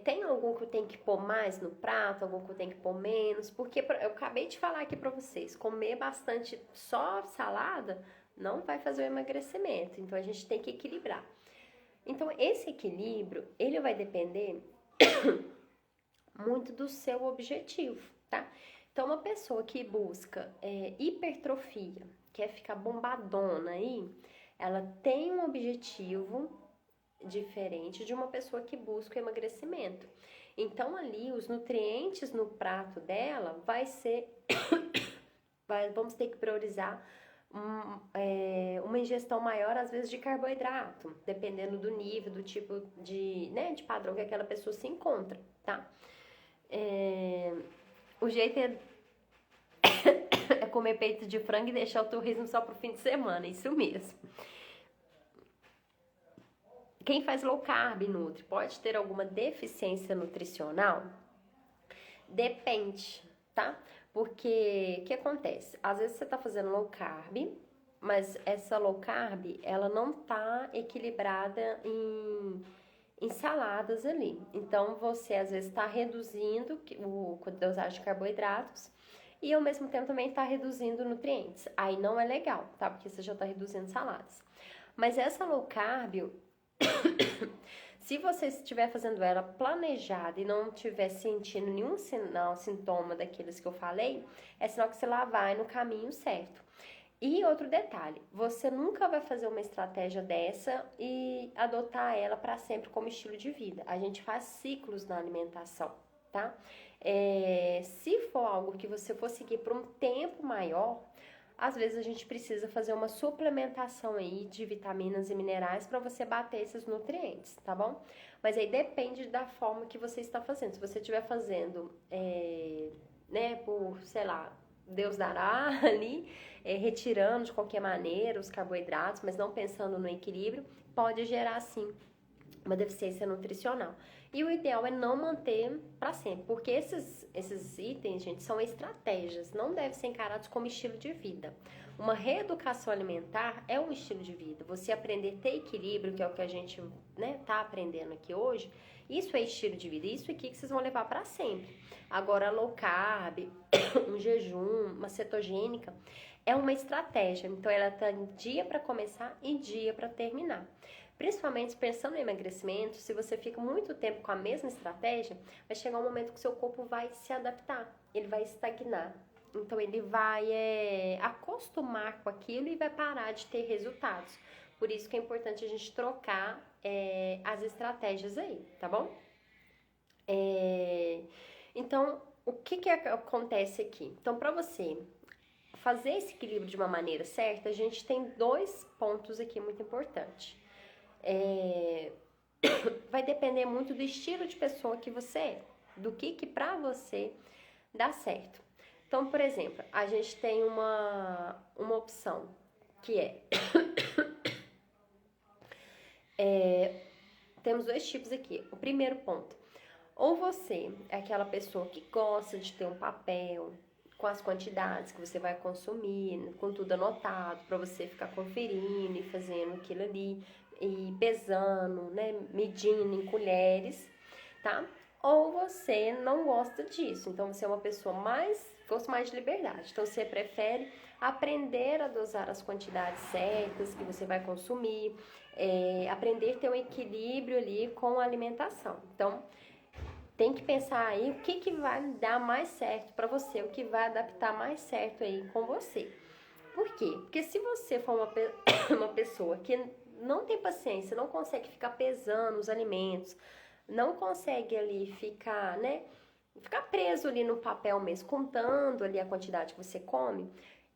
Tem algum que eu tenho que pôr mais no prato, algum que eu tenho que pôr menos? Porque eu acabei de falar aqui pra vocês, comer bastante só salada não vai fazer o emagrecimento, então a gente tem que equilibrar. Então esse equilíbrio, ele vai depender muito do seu objetivo, tá? Então uma pessoa que busca hipertrofia, quer ficar bombadona aí, ela tem um objetivo diferente de uma pessoa que busca o emagrecimento. Então ali os nutrientes no prato dela vai ser vamos ter que priorizar uma ingestão maior às vezes de carboidrato, dependendo do nível, do tipo de padrão que aquela pessoa se encontra, tá? O jeito é comer peito de frango e deixar o torresmo só pro fim de semana, isso mesmo. Quem faz low carb nutri pode ter alguma deficiência nutricional? Depende, tá? Porque o que acontece? Às vezes você tá fazendo low carb, mas essa low carb, ela não tá equilibrada em saladas ali. Então, você às vezes tá reduzindo a dosagem de carboidratos e ao mesmo tempo também tá reduzindo nutrientes. Aí não é legal, tá? Porque você já tá reduzindo saladas. Mas essa low carb, se você estiver fazendo ela planejada e não estiver sentindo nenhum sintoma daqueles que eu falei, é sinal que você lá vai no caminho certo. E outro detalhe, você nunca vai fazer uma estratégia dessa e adotar ela para sempre como estilo de vida. A gente faz ciclos na alimentação, tá? Se for algo que você for seguir por um tempo maior, às vezes a gente precisa fazer uma suplementação aí de vitaminas e minerais para você bater esses nutrientes, tá bom? Mas aí depende da forma que você está fazendo. Se você estiver fazendo, por, sei lá, Deus dará ali, retirando de qualquer maneira os carboidratos, mas não pensando no equilíbrio, pode gerar sim uma deficiência nutricional. E o ideal é não manter para sempre, porque esses itens, gente, são estratégias, não devem ser encarados como estilo de vida. Uma reeducação alimentar é um estilo de vida. Você aprender a ter equilíbrio, que é o que a gente, né, tá aprendendo aqui hoje, isso é estilo de vida, isso aqui que vocês vão levar para sempre. Agora, low carb, um jejum, uma cetogênica, é uma estratégia. Então, ela tem dia para começar e dia para terminar. Principalmente pensando no emagrecimento, se você fica muito tempo com a mesma estratégia, vai chegar um momento que o seu corpo vai se adaptar, ele vai estagnar. Então ele vai acostumar com aquilo e vai parar de ter resultados. Por isso que é importante a gente trocar as estratégias aí, tá bom? Então, o que acontece aqui? Então, para você fazer esse equilíbrio de uma maneira certa, a gente tem 2 pontos aqui muito importantes. Vai depender muito do estilo de pessoa que você é, do que pra você dá certo. Então, por exemplo, a gente tem uma opção que temos 2 tipos aqui. O primeiro ponto, ou você é aquela pessoa que gosta de ter um papel com as quantidades que você vai consumir, com tudo anotado, para você ficar conferindo e fazendo aquilo ali, e pesando, né, medindo em colheres, tá? Ou você não gosta disso, então você é uma pessoa gosta mais de liberdade, então você prefere aprender a dosar as quantidades certas que você vai consumir, aprender a ter um equilíbrio ali com a alimentação. Então, tem que pensar aí o que vai dar mais certo para você, o que vai adaptar mais certo aí com você. Por quê? Porque se você for uma pessoa que não tem paciência, não consegue ficar pesando os alimentos, não consegue ali ficar, né, ficar preso ali no papel mesmo, contando ali a quantidade que você come,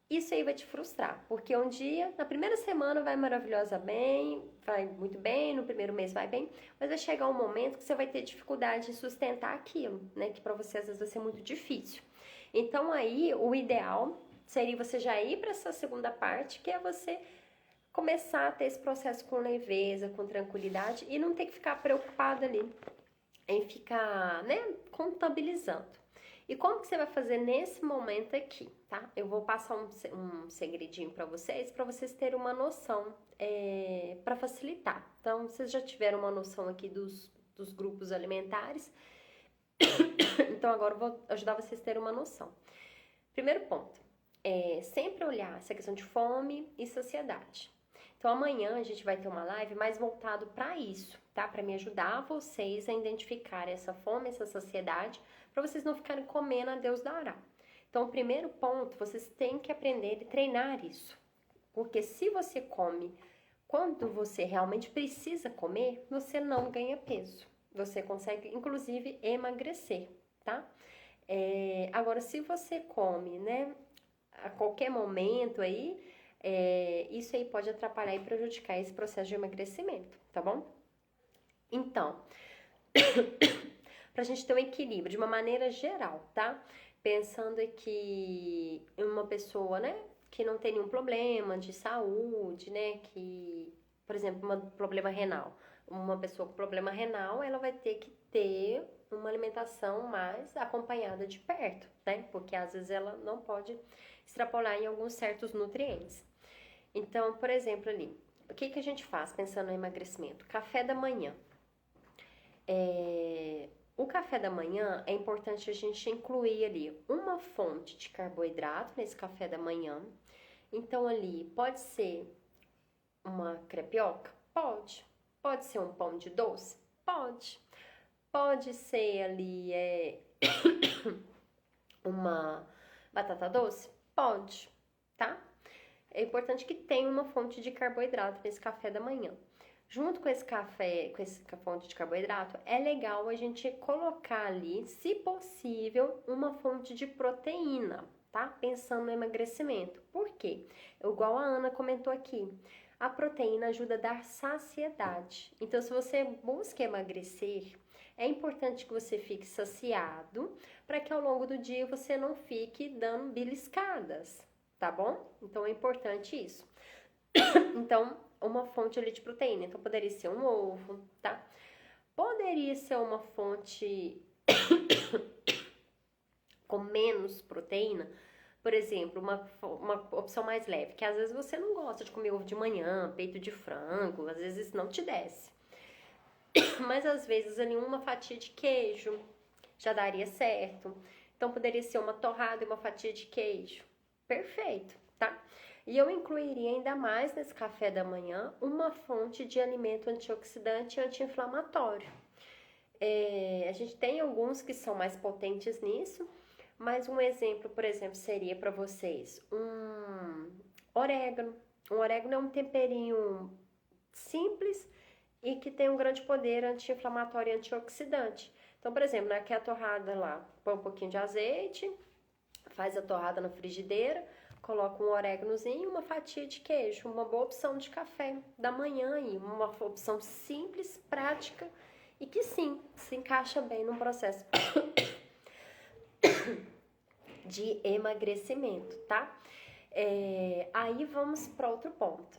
isso aí vai te frustrar, porque um dia, na primeira semana vai maravilhosa bem, vai muito bem, no primeiro mês vai bem, mas vai chegar um momento que você vai ter dificuldade em sustentar aquilo, né, que para você às vezes vai ser muito difícil. Então aí, o ideal seria você já ir para essa segunda parte, que é você começar a ter esse processo com leveza, com tranquilidade e não ter que ficar preocupado ali em ficar, né, contabilizando. E como que você vai fazer nesse momento aqui, tá? Eu vou passar um segredinho para vocês terem uma noção para facilitar. Então, vocês já tiveram uma noção aqui dos grupos alimentares. Então, agora eu vou ajudar vocês a terem uma noção. Primeiro ponto, sempre olhar essa questão de fome e saciedade. Então, amanhã a gente vai ter uma live mais voltado para isso, tá? Para me ajudar vocês a identificar essa fome, essa saciedade, para vocês não ficarem comendo a Deus dará. Então, o primeiro ponto, vocês têm que aprender e treinar isso. Porque se você come quando você realmente precisa comer, você não ganha peso. Você consegue, inclusive, emagrecer, tá? Agora, se você come, né, a qualquer momento aí, isso aí pode atrapalhar e prejudicar esse processo de emagrecimento, tá bom? Então, pra gente ter um equilíbrio de uma maneira geral, tá? Pensando aqui em uma pessoa, né, que não tem nenhum problema de saúde, né, que, por exemplo, um problema renal. Uma pessoa com problema renal, ela vai ter que ter uma alimentação mais acompanhada de perto, né? Porque às vezes ela não pode extrapolar em alguns certos nutrientes. Então, por exemplo, ali, o que a gente faz pensando no emagrecimento? Café da manhã. O café da manhã é importante a gente incluir ali uma fonte de carboidrato nesse café da manhã. Então, ali, pode ser uma crepioca? Pode. Pode ser um pão de doce? Pode. Pode ser ali uma batata doce? Pode, tá? É importante que tenha uma fonte de carboidrato nesse café da manhã. Junto com esse café, com essa fonte de carboidrato, é legal a gente colocar ali, se possível, uma fonte de proteína, tá? Pensando no emagrecimento. Por quê? Igual a Ana comentou aqui, a proteína ajuda a dar saciedade. Então, se você busca emagrecer, é importante que você fique saciado para que ao longo do dia você não fique dando beliscadas, tá bom? Então, é importante isso. Então, uma fonte ali de proteína. Então, poderia ser um ovo, tá? Poderia ser uma fonte com menos proteína, por exemplo, uma opção mais leve, que às vezes você não gosta de comer ovo de manhã, peito de frango, às vezes isso não te desce. Mas às vezes ali uma fatia de queijo já daria certo. Então poderia ser uma torrada e uma fatia de queijo. Perfeito, tá? E eu incluiria ainda mais nesse café da manhã uma fonte de alimento antioxidante e anti-inflamatório. A gente tem alguns que são mais potentes nisso, mas um exemplo, por exemplo, seria para vocês um orégano. Um orégano é um temperinho simples e que tem um grande poder anti-inflamatório e antioxidante. Então, por exemplo, naquela torrada lá, põe um pouquinho de azeite, faz a torrada na frigideira, coloca um oréganozinho e uma fatia de queijo. Uma boa opção de café da manhã aí, uma opção simples, prática e que sim, se encaixa bem no processo de emagrecimento, tá? Aí vamos para outro ponto.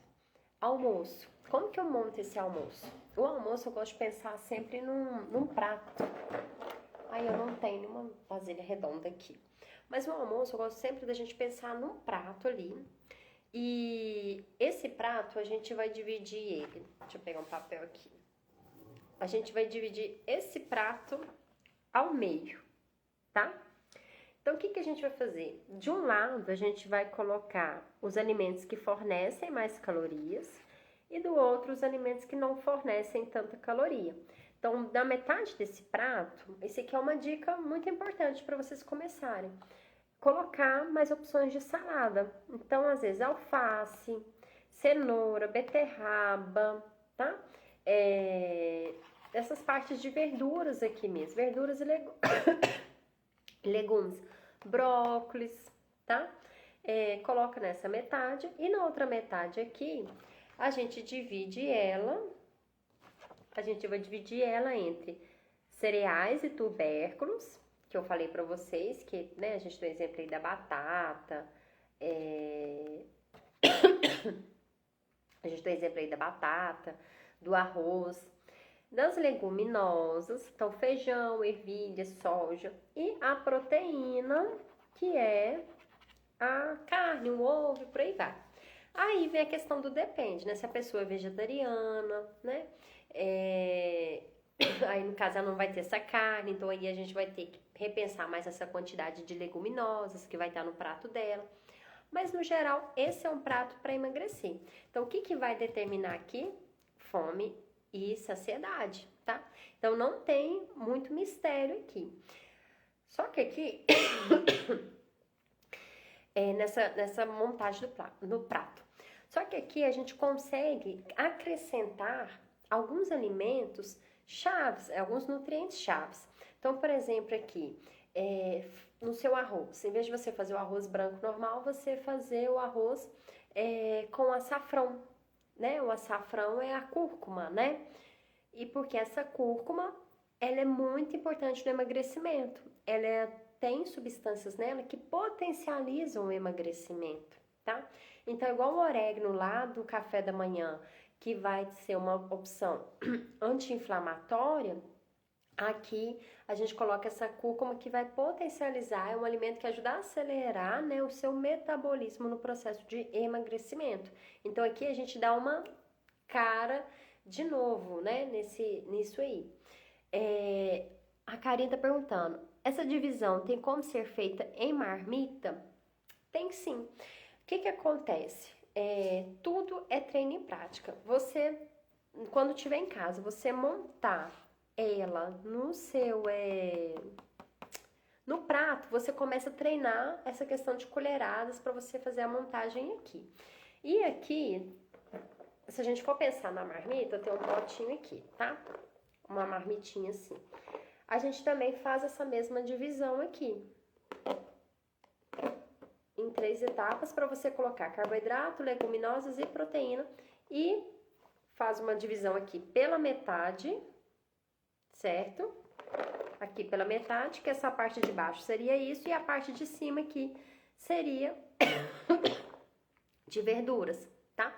Almoço. Como que eu monto esse almoço? O almoço eu gosto de pensar sempre num prato. Aí eu não tenho nenhuma vasilha redonda aqui. Mas o almoço eu gosto sempre da gente pensar num prato ali. E esse prato a gente vai dividir ele. Deixa eu pegar um papel aqui. A gente vai dividir esse prato ao meio, tá? Então, o que a gente vai fazer? De um lado, a gente vai colocar os alimentos que fornecem mais calorias e do outro, os alimentos que não fornecem tanta caloria. Então, na metade desse prato, esse aqui é uma dica muito importante para vocês começarem. Colocar mais opções de salada. Então, às vezes, alface, cenoura, beterraba, tá? Essas partes de verduras aqui mesmo, verduras e legumes, brócolis, tá? Coloca nessa metade e na outra metade aqui, a gente vai dividir ela entre cereais e tubérculos, que eu falei pra vocês, que, né, a gente tem o exemplo aí da batata, do arroz, das leguminosas, então feijão, ervilha, soja e a proteína, que é a carne, o ovo, por aí vai. Aí vem a questão do depende, né? Se a pessoa é vegetariana, né? Aí no caso ela não vai ter essa carne, então aí a gente vai ter que repensar mais essa quantidade de leguminosas que vai estar no prato dela. Mas no geral, esse é um prato para emagrecer. Então o que vai determinar aqui? Fome e saciedade, tá? Então não tem muito mistério aqui. Só que aqui, nessa montagem do prato. Só que aqui a gente consegue acrescentar alguns alimentos chaves, alguns nutrientes chaves. Então, por exemplo, aqui, no seu arroz, em vez de você fazer o arroz branco normal, você fazer o arroz com açafrão, né? O açafrão é a cúrcuma, né? E porque essa cúrcuma, ela é muito importante no emagrecimento. Ela tem substâncias nela que potencializam o emagrecimento, tá? Então, igual o orégano lá do café da manhã, que vai ser uma opção anti-inflamatória, aqui a gente coloca essa cúrcuma que vai potencializar, é um alimento que ajuda a acelerar, né, o seu metabolismo no processo de emagrecimento. Então aqui a gente dá uma cara de novo, né, nisso aí. A Karine tá perguntando, essa divisão tem como ser feita em marmita? Tem sim. O que acontece? Tudo é treino e prática. Você, quando estiver em casa, você montar ela no prato, você começa a treinar essa questão de colheradas para você fazer a montagem aqui. E aqui, se a gente for pensar na marmita, eu tenho um potinho aqui, tá? Uma marmitinha assim. A gente também faz essa mesma divisão aqui, em 3 etapas, para você colocar carboidrato, leguminosas e proteína, e faz uma divisão aqui pela metade, certo? Aqui pela metade, que essa parte de baixo seria isso, e a parte de cima aqui seria de verduras, tá?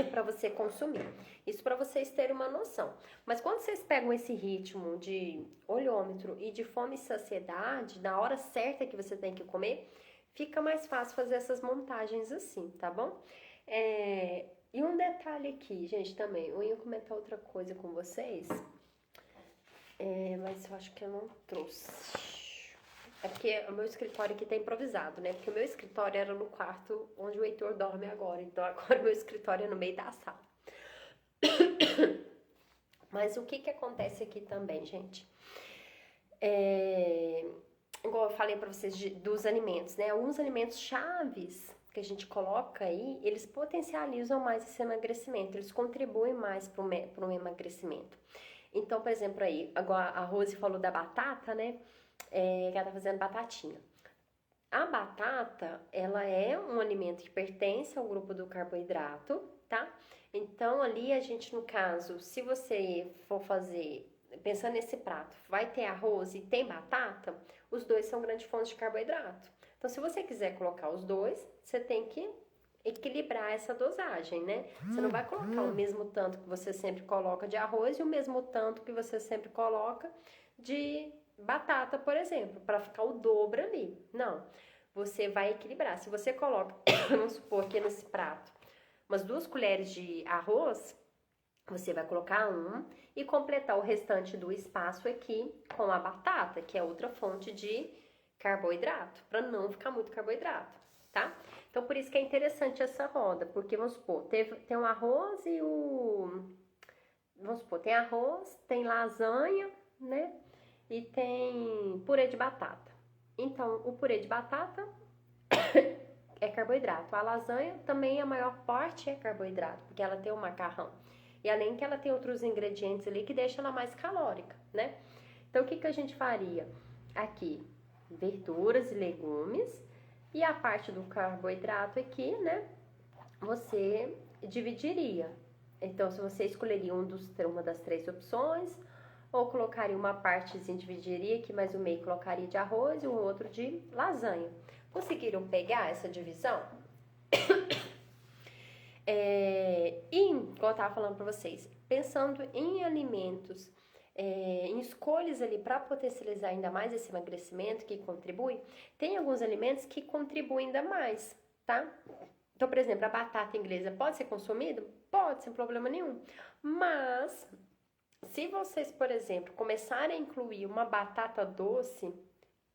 para você consumir. Isso para vocês terem uma noção. Mas quando vocês pegam esse ritmo de olhômetro e de fome e saciedade, na hora certa que você tem que comer, fica mais fácil fazer essas montagens assim, tá bom? E um detalhe aqui, gente, também, eu ia comentar outra coisa com vocês, mas eu acho que eu não trouxe. É porque o meu escritório aqui tá improvisado, né? Porque o meu escritório era no quarto onde o Heitor dorme agora. Então agora o meu escritório é no meio da sala. Mas o que acontece aqui também, gente? Igual eu falei pra vocês dos alimentos, né? Alguns alimentos chaves que a gente coloca aí, eles potencializam mais esse emagrecimento. Eles contribuem mais para o emagrecimento. Então, por exemplo, aí, agora a Rose falou da batata, né? Que ela tá fazendo batatinha. A batata, ela é um alimento que pertence ao grupo do carboidrato, tá? Então, ali a gente, no caso, se você for fazer, pensando nesse prato, vai ter arroz e tem batata, os dois são grandes fontes de carboidrato. Então, se você quiser colocar os dois, você tem que equilibrar essa dosagem, né? Você não vai colocar o mesmo tanto que você sempre coloca de arroz e o mesmo tanto que você sempre coloca de batata, por exemplo, para ficar o dobro ali. Não, você vai equilibrar. Se você coloca, vamos supor aqui nesse prato, umas 2 colheres de arroz, você vai colocar e completar o restante do espaço aqui com a batata, que é outra fonte de carboidrato, para não ficar muito carboidrato, tá? Então, por isso que é interessante essa roda, porque, vamos supor, tem um arroz e vamos supor, tem arroz, tem lasanha, né? E tem purê de batata. Então, o purê de batata é carboidrato. A lasanha também a maior parte é carboidrato, porque ela tem o macarrão. E além que ela tem outros ingredientes ali que deixam ela mais calórica, né? Então, o que a gente faria? Aqui, verduras e legumes. E a parte do carboidrato aqui, né? Você dividiria. Então, se você escolheria uma das 3 opções, ou colocaria uma partezinha, dividiria aqui, mais o meio colocaria de arroz e o outro de lasanha. Conseguiram pegar essa divisão? Igual eu tava falando para vocês, pensando em alimentos, em escolhas ali para potencializar ainda mais esse emagrecimento que contribui, tem alguns alimentos que contribuem ainda mais, tá? Então, por exemplo, a batata inglesa pode ser consumida? Pode, sem problema nenhum. Mas, se vocês, por exemplo, começarem a incluir uma batata doce,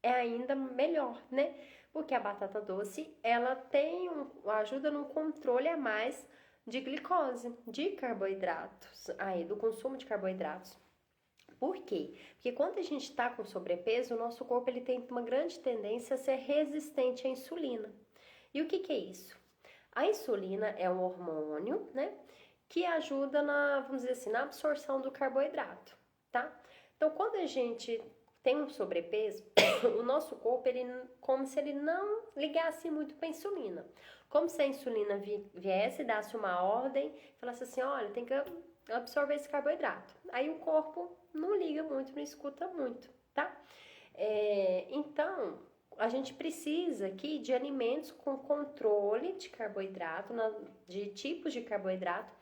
é ainda melhor, né? Porque a batata doce, ela ajuda no controle a mais de glicose, de carboidratos, do consumo de carboidratos. Por quê? Porque quando a gente está com sobrepeso, o nosso corpo ele tem uma grande tendência a ser resistente à insulina. E o que é isso? A insulina é um hormônio, né? Que ajuda vamos dizer assim, na absorção do carboidrato, tá? Então, quando a gente tem um sobrepeso, o nosso corpo, como se ele não ligasse muito para a insulina. Como se a insulina viesse, dasse uma ordem, falasse assim, olha, tem que absorver esse carboidrato. Aí o corpo não liga muito, não escuta muito, tá? Então, a gente precisa aqui de alimentos com controle de carboidrato, de tipos de carboidrato,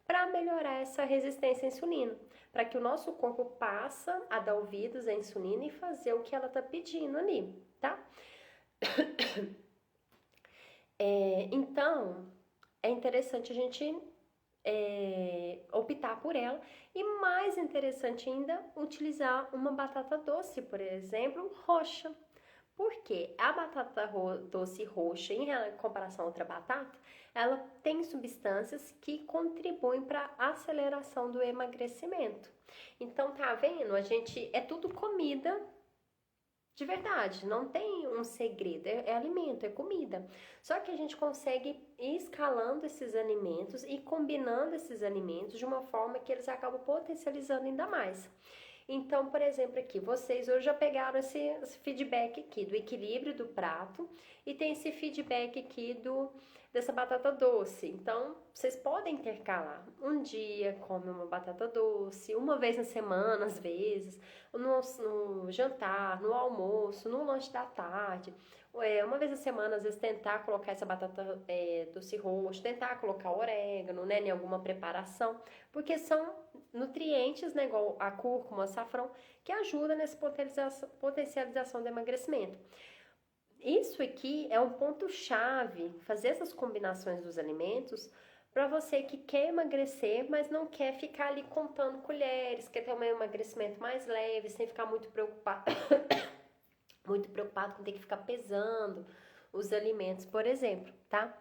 para melhorar essa resistência à insulina, para que o nosso corpo passe a dar ouvidos à insulina e fazer o que ela está pedindo ali, tá? Então, é interessante a gente optar por ela e mais interessante ainda, utilizar uma batata doce, por exemplo, roxa. Porque a batata doce roxa, em comparação a outra batata, ela tem substâncias que contribuem para a aceleração do emagrecimento. Então, tá vendo? É tudo comida de verdade, não tem um segredo, é alimento, é comida. Só que a gente consegue ir escalando esses alimentos e combinando esses alimentos de uma forma que eles acabam potencializando ainda mais. Então, por exemplo, aqui, vocês hoje já pegaram esse feedback aqui do equilíbrio do prato e tem esse feedback aqui dessa batata doce. Então, vocês podem intercalar. Um dia come uma batata doce, uma vez na semana, às vezes, no jantar, no almoço, no lanche da tarde. Uma vez na semana, às vezes, tentar colocar essa batata doce roxa, tentar colocar orégano, né, em alguma preparação, porque são nutrientes, né, igual a cúrcuma, o açafrão, que ajuda nessa potencialização do emagrecimento. Isso aqui é um ponto-chave, fazer essas combinações dos alimentos para você que quer emagrecer, mas não quer ficar ali contando colheres, quer ter um emagrecimento mais leve, sem ficar muito preocupado, muito preocupado com ter que ficar pesando os alimentos, por exemplo, tá?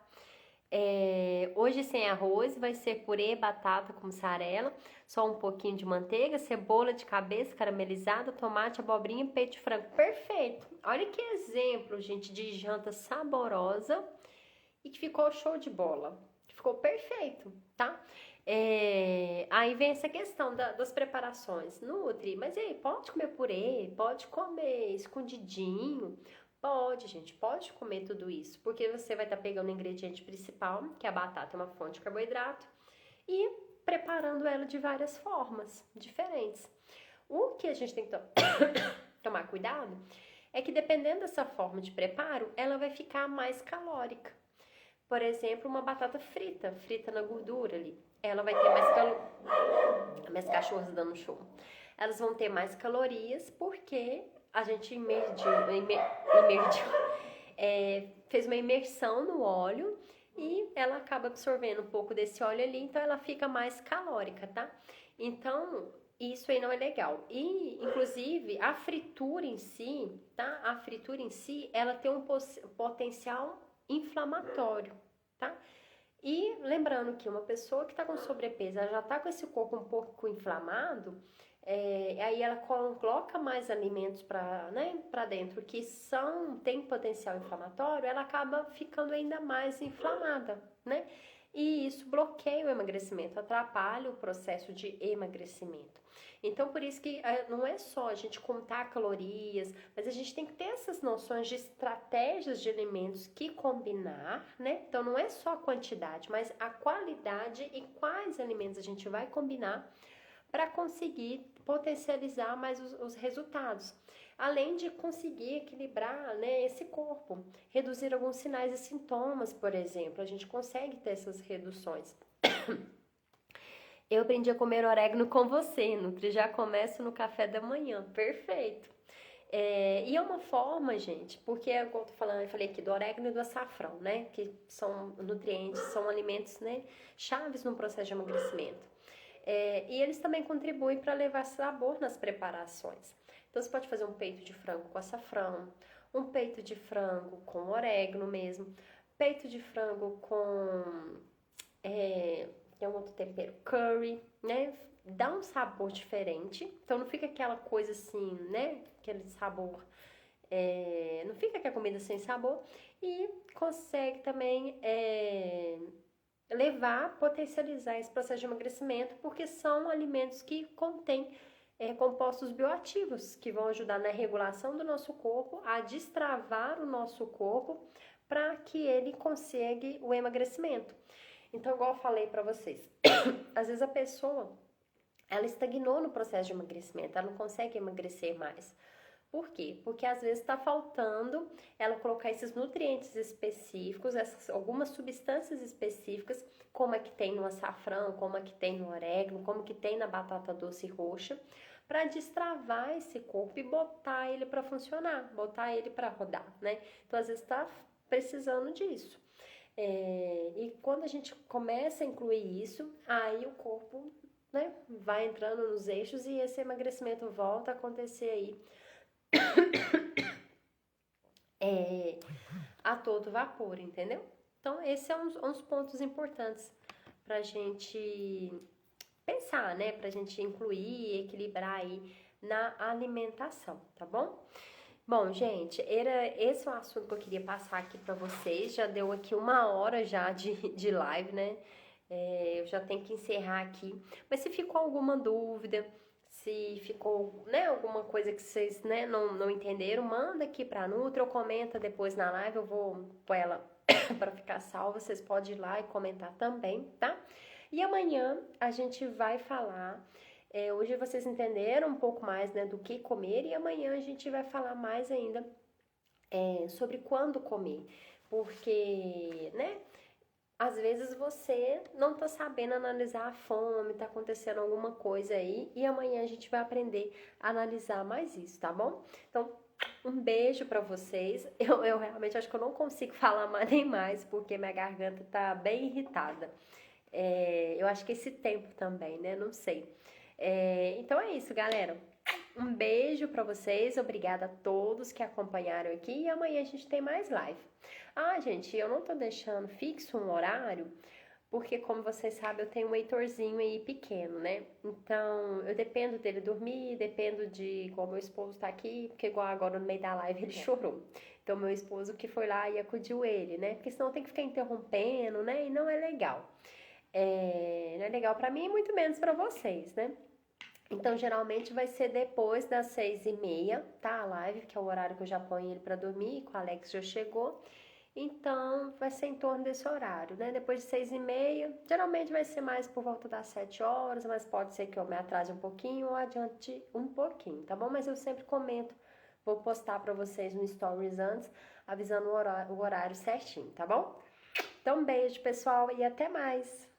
Hoje sem arroz vai ser purê, batata com mussarela, só um pouquinho de manteiga, cebola de cabeça caramelizada, tomate, abobrinha e peito de frango. Perfeito! Olha que exemplo, gente, de janta saborosa e que ficou show de bola. Ficou perfeito, tá? Aí vem essa questão das preparações. Nutri, mas aí, pode comer purê, pode comer escondidinho. Pode, gente, pode comer tudo isso, porque você vai estar pegando o ingrediente principal, que é a batata, é uma fonte de carboidrato, e preparando ela de várias formas diferentes. O que a gente tem que tomar cuidado é que dependendo dessa forma de preparo, ela vai ficar mais calórica. Por exemplo, uma batata frita na gordura ali, ela vai ter mais calorias. Minhas cachorras dando show. Elas vão ter mais calorias porque a gente fez uma imersão no óleo e ela acaba absorvendo um pouco desse óleo ali, então ela fica mais calórica, tá? Então, isso aí não é legal. E, inclusive, a fritura em si, tá? A fritura em si, ela tem um potencial inflamatório, tá? E lembrando que uma pessoa que está com sobrepeso, ela já está com esse corpo um pouco inflamado, aí ela coloca mais alimentos para dentro que tem potencial inflamatório, ela acaba ficando ainda mais inflamada, né? E isso bloqueia o emagrecimento, atrapalha o processo de emagrecimento. Então, por isso que não é só a gente contar calorias, mas a gente tem que ter essas noções de estratégias de alimentos que combinar, né? Então, não é só a quantidade, mas a qualidade e quais alimentos a gente vai combinar para conseguir potencializar mais os resultados. Além de conseguir equilibrar, né, esse corpo, reduzir alguns sinais e sintomas, por exemplo, a gente consegue ter essas reduções. Eu aprendi a comer orégano com você, Nutri, já começo no café da manhã, perfeito. E é uma forma, gente, porque eu tô falando, eu falei aqui do orégano e do açafrão, né, que são nutrientes, são alimentos, né, chaves no processo de emagrecimento. E eles também contribuem para levar sabor nas preparações. Então, você pode fazer um peito de frango com açafrão, um peito de frango com orégano mesmo, peito de frango com tem um outro tempero, curry, né? Dá um sabor diferente. Então, não fica aquela coisa assim, né? Aquele sabor... não fica aquela comida sem sabor. E consegue também... potencializar esse processo de emagrecimento, porque são alimentos que contêm compostos bioativos, que vão ajudar na regulação do nosso corpo, a destravar o nosso corpo, para que ele consiga o emagrecimento. Então, igual eu falei para vocês, às vezes a pessoa, ela estagnou no processo de emagrecimento, ela não consegue emagrecer mais. Por quê? Porque às vezes está faltando ela colocar esses nutrientes específicos, algumas substâncias específicas, como é que tem no açafrão, como é que tem no orégano, como que tem na batata doce roxa, para destravar esse corpo e botar ele para funcionar, botar ele para rodar, né? Então às vezes está precisando disso. E quando a gente começa a incluir isso, aí o corpo, né, vai entrando nos eixos e esse emagrecimento volta a acontecer aí a todo vapor, entendeu? Então, esse é um dos pontos importantes pra gente pensar, né? Pra gente incluir e equilibrar aí na alimentação, tá bom? Bom, gente, era esse o assunto que eu queria passar aqui pra vocês. Já deu aqui 1 hora já de live, né? Eu já tenho que encerrar aqui. Mas se ficou alguma dúvida, Se ficou, né, alguma coisa que vocês, né, não entenderam, manda aqui pra Nutri ou comenta depois na live, eu vou pôr ela para ficar salva, vocês podem ir lá e comentar também, tá? E amanhã a gente vai falar, hoje vocês entenderam um pouco mais, né, do que comer e amanhã a gente vai falar mais ainda sobre quando comer, porque, né, às vezes você não tá sabendo analisar a fome, tá acontecendo alguma coisa aí, e amanhã a gente vai aprender a analisar mais isso, tá bom? Então, um beijo pra vocês. Eu realmente acho que eu não consigo falar mais nem mais, porque minha garganta tá bem irritada. Eu acho que esse tempo também, né? Não sei. Então é isso, galera. Um beijo pra vocês, obrigada a todos que acompanharam aqui e amanhã a gente tem mais live. Ah, gente, eu não tô deixando fixo um horário, porque como vocês sabem, eu tenho um Heitorzinho aí pequeno, né? Então, eu dependo dele dormir, dependo de como meu esposo tá aqui, porque igual agora no meio da live ele chorou. Então, meu esposo que foi lá e acudiu ele, né? Porque senão tem que ficar interrompendo, né? E não é legal. Não é legal pra mim e muito menos pra vocês, né? Então, geralmente vai ser depois das 6h30, tá? A live, que é o horário que eu já ponho ele pra dormir, que o Alex já chegou. Então, vai ser em torno desse horário, né? Depois de 6h30, geralmente vai ser mais por volta das 7 horas, mas pode ser que eu me atrase um pouquinho ou adiante um pouquinho, tá bom? Mas eu sempre comento, vou postar pra vocês no Stories antes, avisando o horário certinho, tá bom? Então, um beijo, pessoal, e até mais!